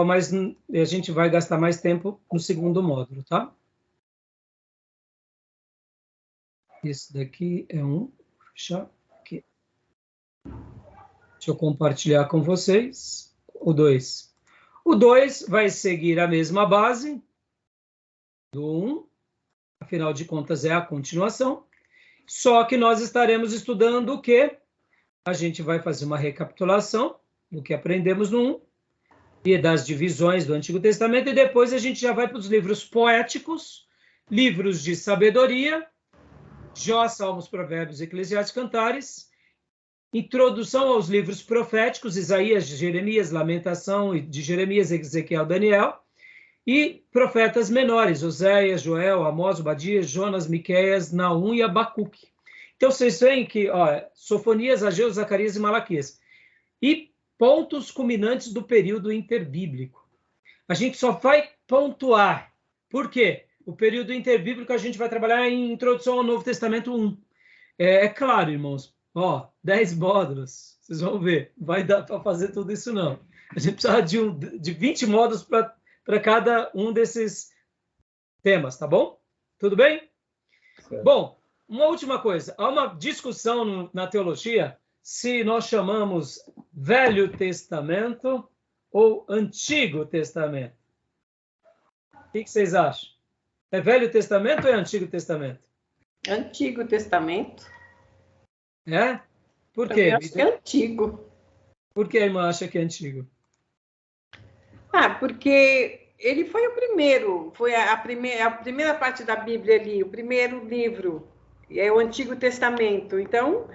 Mas a gente vai gastar mais tempo no segundo módulo, tá? Esse daqui é fechar aqui. Deixa eu compartilhar com vocês o 2. O 2 vai seguir a mesma base do 1, afinal de contas é a continuação, só que nós estaremos estudando o quê? A gente vai fazer uma recapitulação do que aprendemos no 1 e das divisões do Antigo Testamento, e depois a gente já vai para os livros poéticos, livros de sabedoria, Jó, Salmos, Provérbios, Eclesiastes, Cantares, introdução aos livros proféticos, Isaías, Jeremias, Lamentação, de Jeremias, Ezequiel, Daniel, e profetas menores, Oséias, Joel, Amós, Obadias, Jonas, Miqueias, Naum e Abacuque. Então, vocês veem que, Sofonias, Ageu, Zacarias e Malaquias. E pontos culminantes do período interbíblico. A gente só vai pontuar. Por quê? O período interbíblico a gente vai trabalhar em Introdução ao Novo Testamento 1. É claro, irmãos, 10 módulos, vocês vão ver, não vai dar para fazer tudo isso não. A gente precisa de 20 módulos para cada um desses temas, tá bom? Tudo bem? Certo. Bom, uma última coisa, há uma discussão na teologia se nós chamamos Velho Testamento ou Antigo Testamento. O que vocês acham? É Velho Testamento ou é Antigo Testamento? Antigo Testamento. É? Por quê? Eu acho que é antigo. Por que a irmã acha que é antigo? Porque ele foi o primeiro, foi a primeira parte da Bíblia ali, o primeiro livro, é o Antigo Testamento. Então,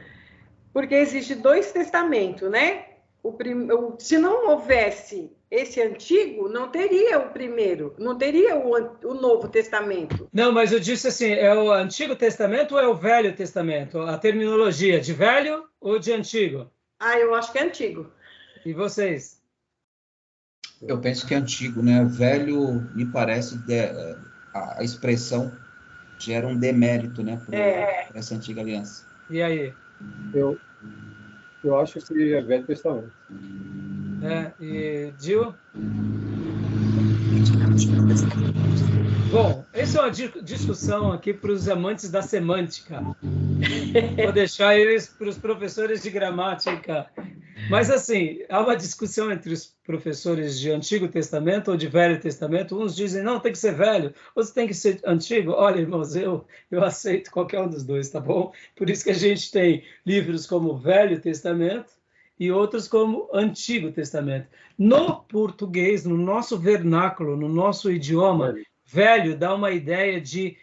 porque existe 2 testamentos, né? Se não houvesse esse antigo, não teria o primeiro, não teria o Novo Testamento. Não, mas eu disse assim, é o Antigo Testamento ou é o Velho Testamento? A terminologia, de velho ou de antigo? Eu acho que é antigo. E vocês? Eu penso que é antigo, né? Velho, me parece, a expressão gera um demérito, né? Para essa antiga aliança. E aí? Eu acho que é Velho Testamento. E Gil? Bom, essa é uma discussão aqui para os amantes da semântica. Vou deixar eles para os professores de gramática. Mas, assim, há uma discussão entre os professores de Antigo Testamento ou de Velho Testamento. Uns dizem, não, tem que ser velho, outros tem que ser antigo. Olha, irmãos, eu aceito qualquer um dos dois, tá bom? Por isso que a gente tem livros como Velho Testamento e outros como Antigo Testamento. No português, no nosso vernáculo, no nosso idioma, velho dá uma ideia de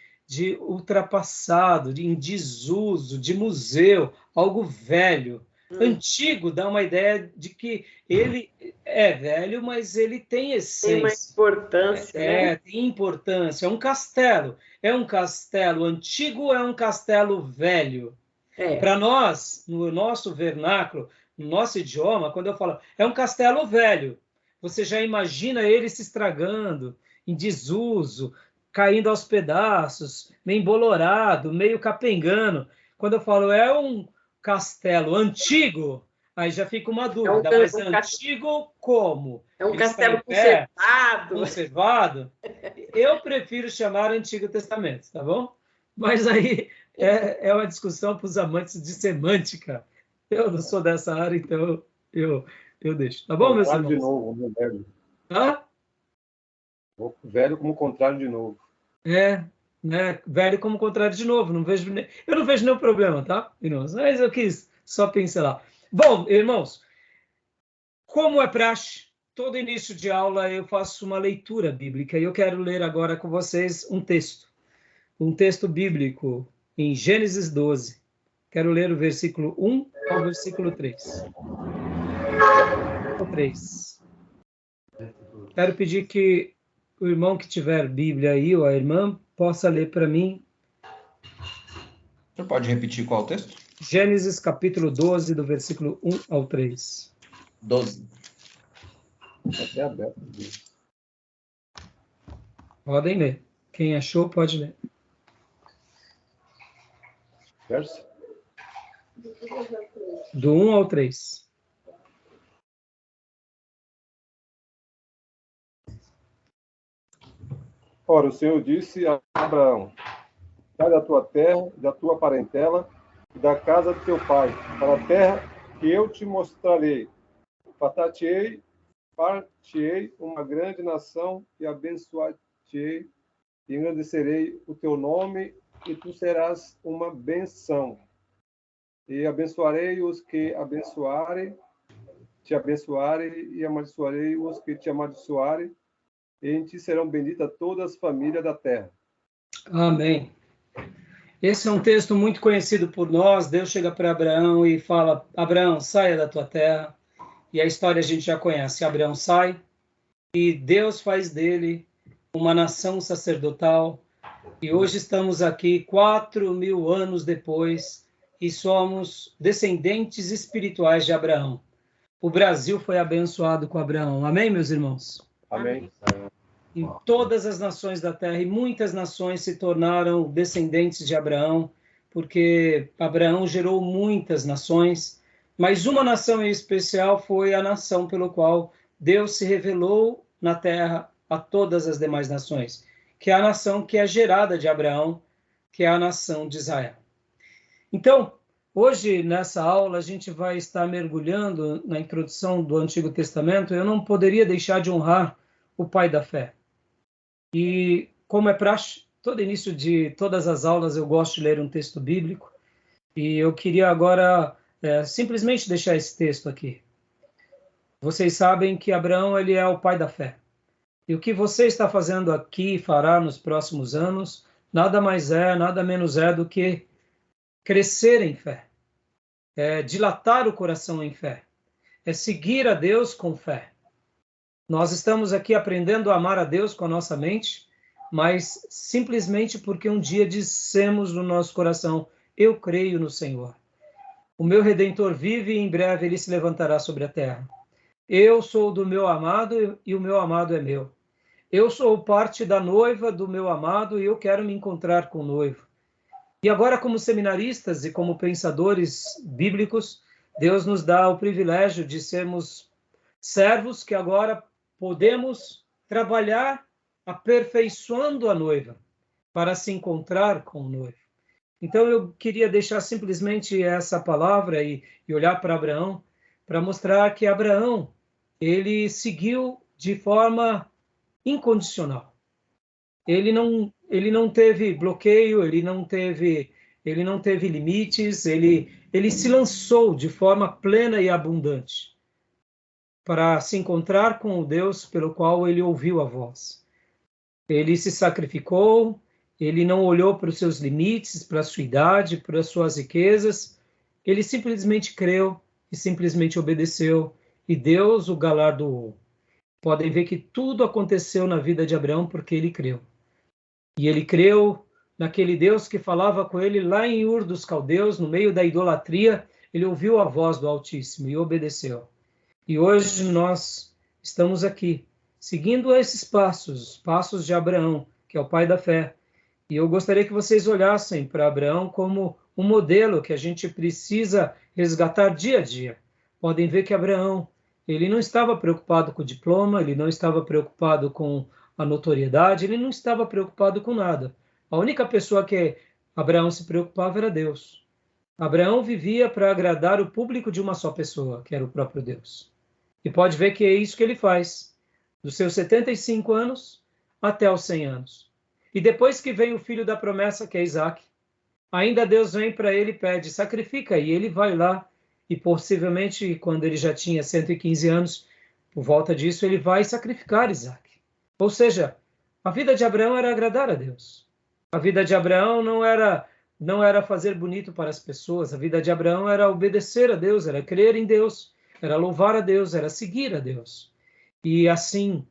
ultrapassado, em desuso, de museu, algo velho. Antigo dá uma ideia de que ele é velho, mas ele tem essência. Tem uma importância. Tem importância. É um castelo. É um castelo antigo ou é um castelo velho? Para nós, no nosso vernáculo, no nosso idioma, quando eu falo é um castelo velho, você já imagina ele se estragando, em desuso, caindo aos pedaços, meio embolorado, meio capengando. Quando eu falo é um castelo antigo, aí já fica uma dúvida, mas antigo como? É um Ele castelo conservado? Eu prefiro chamar Antigo Testamento, tá bom? Mas aí é uma discussão para os amantes de semântica. Eu não sou dessa área, então eu deixo. Tá bom, meus irmãos? De novo, velho. Hã? Velho como contrário de novo. Né? Velho como contrário de novo. Eu não vejo nenhum problema, tá, irmãos? Mas eu quis só pincelar. Bom, irmãos, como é praxe, todo início de aula eu faço uma leitura bíblica e eu quero ler agora com vocês um texto bíblico em Gênesis 12. Quero ler o versículo 1 ao versículo 3. Quero pedir que o irmão que tiver Bíblia aí, ou a irmã, possa ler para mim. Você pode repetir qual texto? Gênesis capítulo 12, do versículo 1 ao 3. 12. Até aberto. Podem ler. Quem achou, pode ler. Verso? Do 1 ao 3. Ora, o Senhor disse a Abraão: sai da tua terra, da tua parentela e da casa de teu pai, para a terra que eu te mostrarei. Fartar-te-ei uma grande nação e abençoar-te-ei e engrandecerei o teu nome e tu serás uma benção. E abençoarei os que te abençoarem e amaldiçoarei os que te amaldiçoarem. E em ti serão benditas todas as famílias da terra. Amém. Esse é um texto muito conhecido por nós. Deus chega para Abraão e fala: Abraão, saia da tua terra. E a história a gente já conhece. Abraão sai e Deus faz dele uma nação sacerdotal. E hoje estamos aqui 4.000 anos depois e somos descendentes espirituais de Abraão. O Brasil foi abençoado com Abraão. Amém, meus irmãos? Amém. Em todas as nações da terra, e muitas nações se tornaram descendentes de Abraão, porque Abraão gerou muitas nações, mas uma nação em especial foi a nação pelo qual Deus se revelou na terra a todas as demais nações, que é a nação que é gerada de Abraão, que é a nação de Israel. Então, hoje, nessa aula, a gente vai estar mergulhando na introdução do Antigo Testamento. Eu não poderia deixar de honrar o pai da fé. E, como é praxe, todo início de todas as aulas eu gosto de ler um texto bíblico, e eu queria agora simplesmente deixar esse texto aqui. Vocês sabem que Abraão ele é o pai da fé. E o que você está fazendo aqui e fará nos próximos anos, nada mais é, nada menos é do que crescer em fé, é dilatar o coração em fé, é seguir a Deus com fé. Nós estamos aqui aprendendo a amar a Deus com a nossa mente, mas simplesmente porque um dia dissemos no nosso coração, eu creio no Senhor. O meu Redentor vive e em breve ele se levantará sobre a terra. Eu sou do meu amado e o meu amado é meu. Eu sou parte da noiva do meu amado e eu quero me encontrar com o noivo. E agora, como seminaristas e como pensadores bíblicos, Deus nos dá o privilégio de sermos servos que agora podemos trabalhar aperfeiçoando a noiva para se encontrar com o noivo. Então, eu queria deixar simplesmente essa palavra e olhar para Abraão, para mostrar que Abraão, ele seguiu de forma incondicional. Ele não teve bloqueio, ele não teve limites, ele se lançou de forma plena e abundante para se encontrar com o Deus pelo qual ele ouviu a voz. Ele se sacrificou, ele não olhou para os seus limites, para a sua idade, para as suas riquezas, ele simplesmente creu e simplesmente obedeceu, e Deus o galardoou. Podem ver que tudo aconteceu na vida de Abraão porque ele creu. E ele creu naquele Deus que falava com ele lá em Ur dos Caldeus, no meio da idolatria, ele ouviu a voz do Altíssimo e obedeceu. E hoje nós estamos aqui, seguindo esses passos, os passos de Abraão, que é o pai da fé. E eu gostaria que vocês olhassem para Abraão como um modelo que a gente precisa resgatar dia a dia. Podem ver que Abraão, ele não estava preocupado com o diploma, ele não estava preocupado com a notoriedade, ele não estava preocupado com nada. A única pessoa que Abraão se preocupava era Deus. Abraão vivia para agradar o público de uma só pessoa, que era o próprio Deus. E pode ver que é isso que ele faz, dos seus 75 anos até os 100 anos. E depois que vem o filho da promessa, que é Isaac, ainda Deus vem para ele e pede, sacrifica, e ele vai lá, e possivelmente quando ele já tinha 115 anos, por volta disso, ele vai sacrificar Isaac. Ou seja, a vida de Abraão era agradar a Deus. A vida de Abraão não era fazer bonito para as pessoas, a vida de Abraão era obedecer a Deus, era crer em Deus, era louvar a Deus, era seguir a Deus. E assim,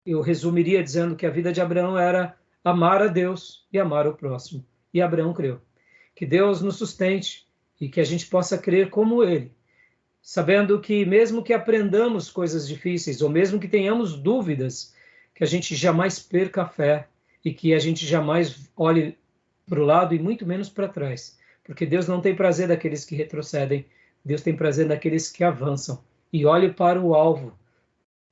eu resumiria dizendo que a vida de Abraão era amar a Deus e amar o próximo. E Abraão creu. Que Deus nos sustente e que a gente possa crer como ele, sabendo que mesmo que aprendamos coisas difíceis, ou mesmo que tenhamos dúvidas, que a gente jamais perca a fé e que a gente jamais olhe para o lado e muito menos para trás. Porque Deus não tem prazer daqueles que retrocedem, Deus tem prazer daqueles que avançam. E olhem para o alvo,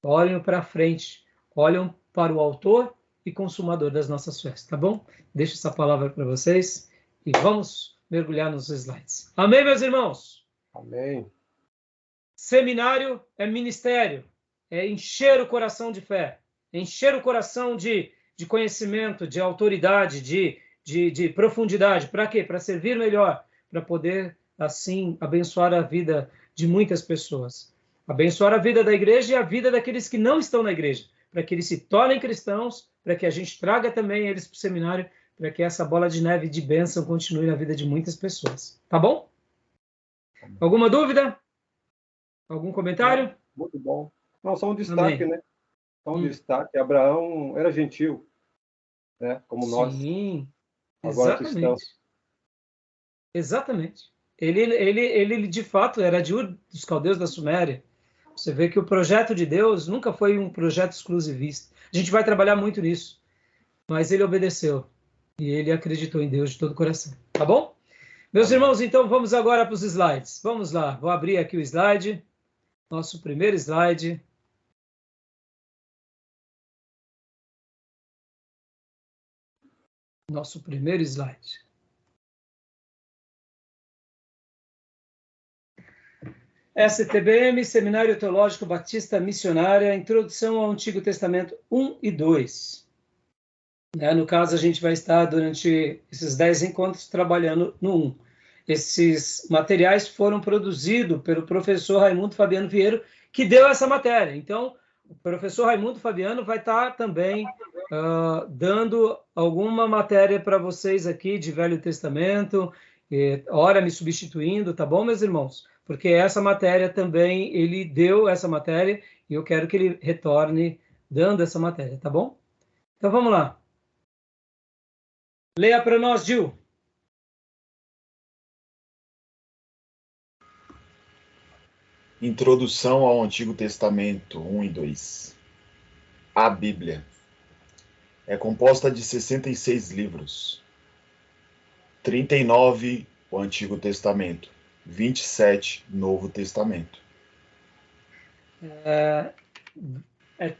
olhem para frente, olhem para o autor e consumador das nossas fés, tá bom? Deixo essa palavra para vocês e vamos mergulhar nos slides. Amém, meus irmãos? Amém. Seminário é ministério, é encher o coração de fé, encher o coração de conhecimento, de autoridade, de profundidade. Para quê? Para servir melhor, para poder, assim, abençoar a vida de muitas pessoas. Abençoar a vida da igreja e a vida daqueles que não estão na igreja, para que eles se tornem cristãos, para que a gente traga também eles para o seminário, para que essa bola de neve de bênção continue na vida de muitas pessoas. Tá bom? Alguma dúvida? Algum comentário? Muito bom. Não, só um destaque, Amém. né? Só um destaque. Abraão era gentil, né? Como nós. Sim, Agora exatamente. cristãos. Exatamente. Ele de fato era de Ur dos Caldeus da Suméria. Você vê que o projeto de Deus nunca foi um projeto exclusivista. A gente vai trabalhar muito nisso. Mas ele obedeceu. E ele acreditou em Deus de todo o coração. Tá bom? Meus irmãos, então vamos agora para os slides. Vamos lá. Vou abrir aqui o slide. Nosso primeiro slide. Nosso primeiro slide. STBM, Seminário Teológico Batista Missionária, Introdução ao Antigo Testamento 1 e 2. No caso, a gente vai estar durante esses 10 encontros trabalhando no 1. Esses materiais foram produzidos pelo professor Raimundo Fabiano Vieiro, que deu essa matéria. Então, O professor Raimundo Fabiano vai estar também dando alguma matéria para vocês aqui de Velho Testamento, ora me substituindo, tá bom, meus irmãos? Porque essa matéria também, ele deu essa matéria e eu quero que ele retorne dando essa matéria, tá bom? Então vamos lá. Leia para nós, Gil. Introdução ao Antigo Testamento 1 e 2. A Bíblia é composta de 66 livros. 39 o Antigo Testamento, 27 Novo Testamento. É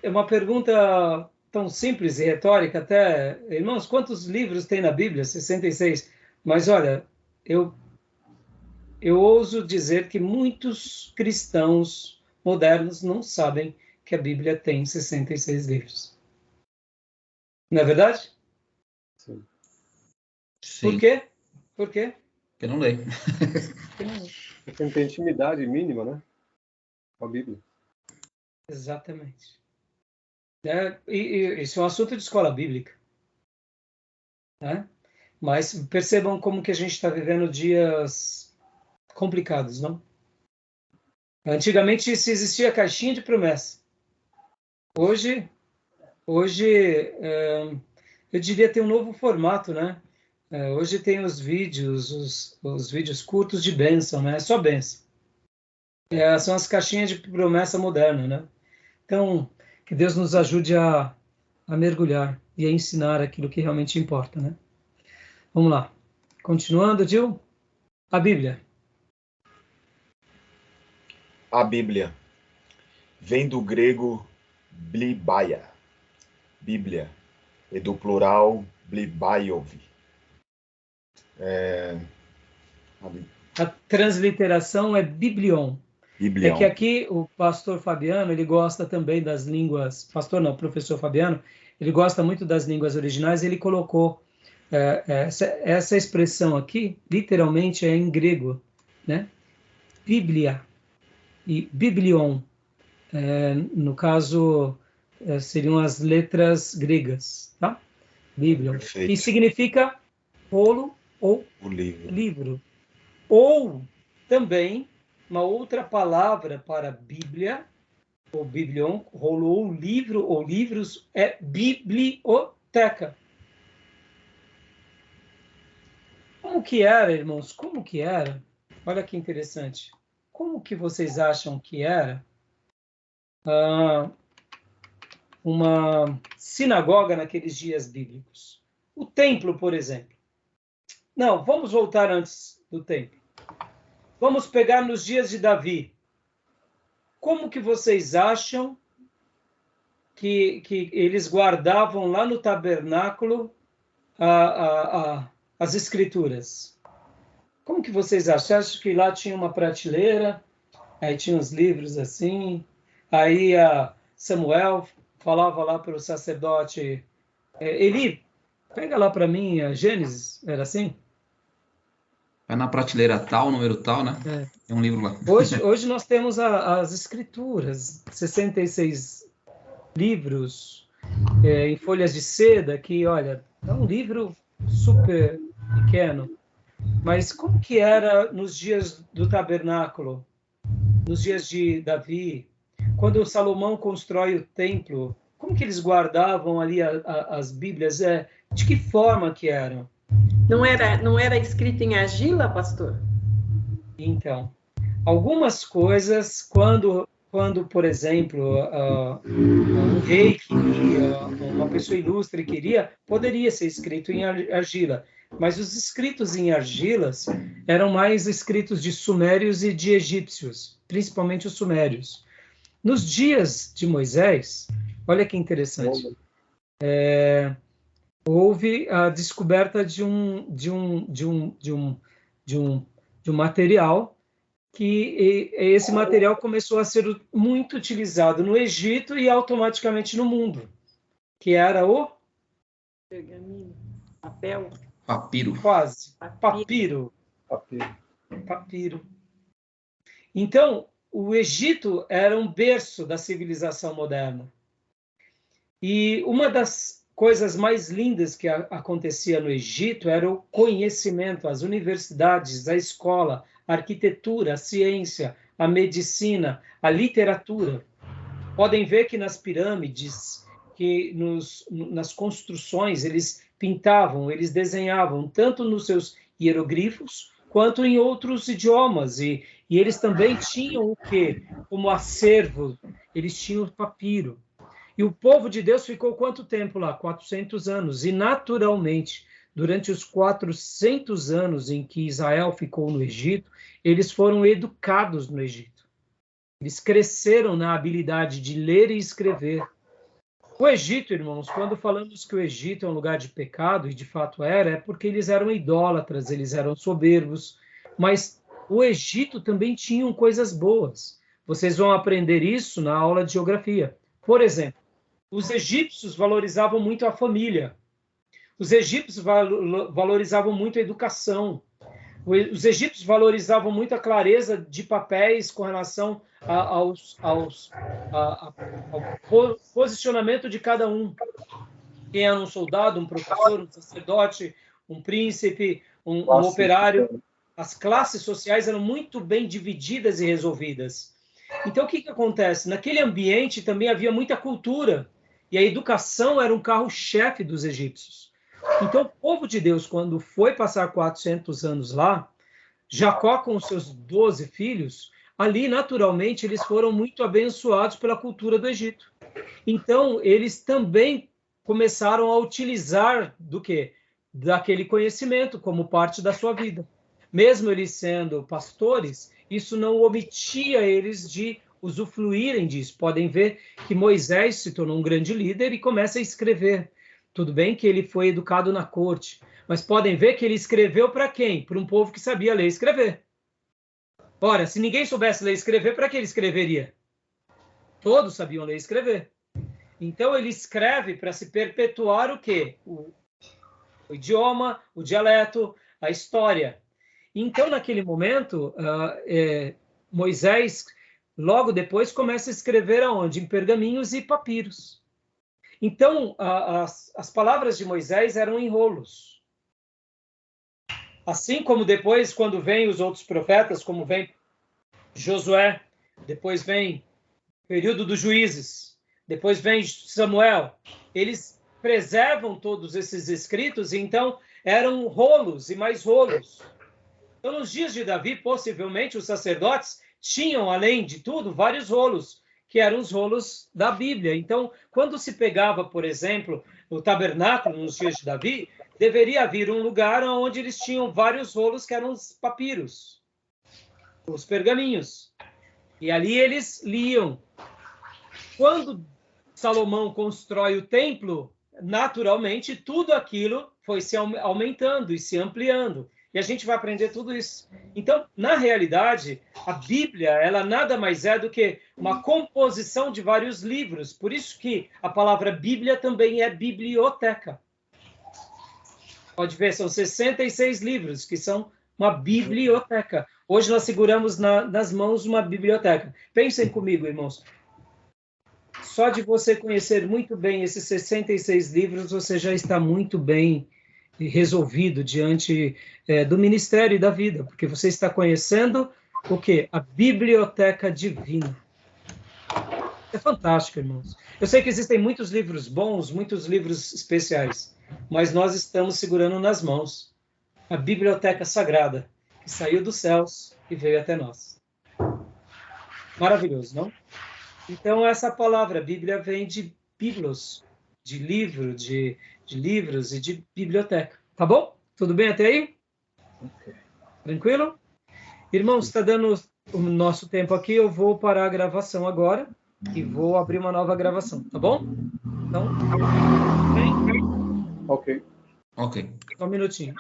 uma pergunta tão simples e retórica até. Irmãos, quantos livros tem na Bíblia? 66. Mas olha, eu ouso dizer que muitos cristãos modernos não sabem que a Bíblia tem 66 livros. Não é verdade? Sim. Por quê? Por quê? Eu não leio. Porque não tem intimidade mínima, né? Com a Bíblia. Exatamente. Isso é um assunto de escola bíblica. Né? Mas percebam como que a gente está vivendo dias complicados, não? Antigamente se existia caixinha de promessa. Hoje eu diria ter um novo formato, né? Hoje tem os vídeos, os vídeos curtos de bênção, né? Só bênção. São as caixinhas de promessa moderna, né? Então, que Deus nos ajude a mergulhar e a ensinar aquilo que realmente importa, né? Vamos lá. Continuando, Gil. A Bíblia. A Bíblia vem do grego blibaia, Bíblia, e do plural blibaiov. A transliteração é biblion. Biblion. É que aqui o pastor Fabiano, ele gosta também das línguas, professor Fabiano, ele gosta muito das línguas originais, ele colocou essa expressão aqui, literalmente é em grego, né? Bíblia e biblion, no caso, seriam as letras gregas, tá? Biblion, Perfeito. que significa rolo ou O livro. livro. Ou também uma outra palavra para Bíblia, ou biblion, rolo ou livro, ou livros, é biblioteca. Como que era, irmãos? Como que era? Olha que interessante. Como que vocês acham que era uma sinagoga naqueles dias bíblicos? O templo, por exemplo. Não, vamos voltar antes do templo. Vamos pegar nos dias de Davi. Como que vocês acham que eles guardavam lá no tabernáculo as escrituras? Como que vocês acham? Você acha que lá tinha uma prateleira, aí tinha os livros assim, aí Samuel falava lá para o sacerdote, Eli, pega lá para mim a Gênesis, era assim? Vai na prateleira tal, número tal, né? Tem um livro lá. Hoje nós temos as escrituras, 66 livros em folhas de seda, que, olha, é um livro super pequeno. Mas como que era nos dias do tabernáculo, nos dias de Davi, quando Salomão constrói o templo, como que eles guardavam ali as Bíblias? De que forma que eram? Não era escrito em argila, pastor? Então, algumas coisas, quando por exemplo, um rei queria, uma pessoa ilustre queria, poderia ser escrito em argila. Mas os escritos em argilas eram mais escritos de sumérios e de egípcios, principalmente os sumérios. Nos dias de Moisés, olha que interessante, houve a descoberta de um material que esse material começou a ser muito utilizado no Egito e automaticamente no mundo, que era o Pergaminho, papel. Papiro. Quase. Papiro. Então, o Egito era um berço da civilização moderna. E uma das coisas mais lindas que acontecia no Egito era o conhecimento, as universidades, a escola, a arquitetura, a ciência, a medicina, a literatura. Podem ver que nas pirâmides, que nas construções, eles pintavam, eles desenhavam, tanto nos seus hieroglifos, quanto em outros idiomas. E eles também tinham o quê? Como acervo, eles tinham o papiro. E o povo de Deus ficou quanto tempo lá? 400 anos. E, naturalmente, durante os 400 anos em que Israel ficou no Egito, eles foram educados no Egito. Eles cresceram na habilidade de ler e escrever. O Egito, irmãos, quando falamos que o Egito é um lugar de pecado, e de fato era, é porque eles eram idólatras, eles eram soberbos, mas o Egito também tinha coisas boas. Vocês vão aprender isso na aula de geografia. Por exemplo, os egípcios valorizavam muito a família. Os egípcios valorizavam muito a educação. Os egípcios valorizavam muito a clareza de papéis com relação ao posicionamento de cada um. Quem era um soldado, um professor, um sacerdote, um príncipe, um operário. As classes sociais eram muito bem divididas e resolvidas. Então, o que acontece? Naquele ambiente também havia muita cultura. E a educação era um carro-chefe dos egípcios. Então, o povo de Deus, quando foi passar 400 anos lá, Jacó com os seus 12 filhos, ali, naturalmente, eles foram muito abençoados pela cultura do Egito. Então, eles também começaram a utilizar do quê? Daquele conhecimento como parte da sua vida. Mesmo eles sendo pastores, isso não omitia eles de usufruírem disso. Podem ver que Moisés se tornou um grande líder e começa a escrever. Tudo bem que ele foi educado na corte, mas podem ver que ele escreveu para quem? Para um povo que sabia ler e escrever. Ora, se ninguém soubesse ler e escrever, para que ele escreveria? Todos sabiam ler e escrever. Então ele escreve para se perpetuar o quê? O idioma, o dialeto, a história. Então, naquele momento, Moisés, logo depois, começa a escrever aonde? Em pergaminhos e papiros. Então, as palavras de Moisés eram em rolos. Assim como depois, quando vem os outros profetas, como vem Josué, depois vem o período dos juízes, depois vem Samuel, eles preservam todos esses escritos, e então eram rolos e mais rolos. Então, nos dias de Davi, possivelmente, os sacerdotes tinham, além de tudo, vários rolos, que eram os rolos da Bíblia. Então, quando se pegava, por exemplo, o tabernáculo nos dias de Davi, deveria haver um lugar onde eles tinham vários rolos, que eram os papiros, os pergaminhos. E ali eles liam. Quando Salomão constrói o templo, naturalmente, tudo aquilo foi se aumentando e se ampliando. E a gente vai aprender tudo isso. Então, na realidade, a Bíblia, ela nada mais é do que uma composição de vários livros. Por isso que a palavra Bíblia também é biblioteca. Pode ver, são 66 livros, que são uma biblioteca. Hoje nós seguramos nas mãos uma biblioteca. Pensem comigo, irmãos. Só de você conhecer muito bem esses 66 livros, você já está muito bem resolvido diante do ministério e da vida, porque você está conhecendo o quê? A biblioteca divina. É fantástico, irmãos. Eu sei que existem muitos livros bons, muitos livros especiais, mas nós estamos segurando nas mãos a biblioteca sagrada, que saiu dos céus e veio até nós. Maravilhoso, não? Então, essa palavra, Bíblia, vem de biblos, de livro, de livros e de biblioteca. Tá bom? Tudo bem até aí? Tranquilo? Irmãos, está dando o nosso tempo aqui, eu vou parar a gravação agora e vou abrir uma nova gravação, tá bom? Então, Ok. Ok. Só um minutinho.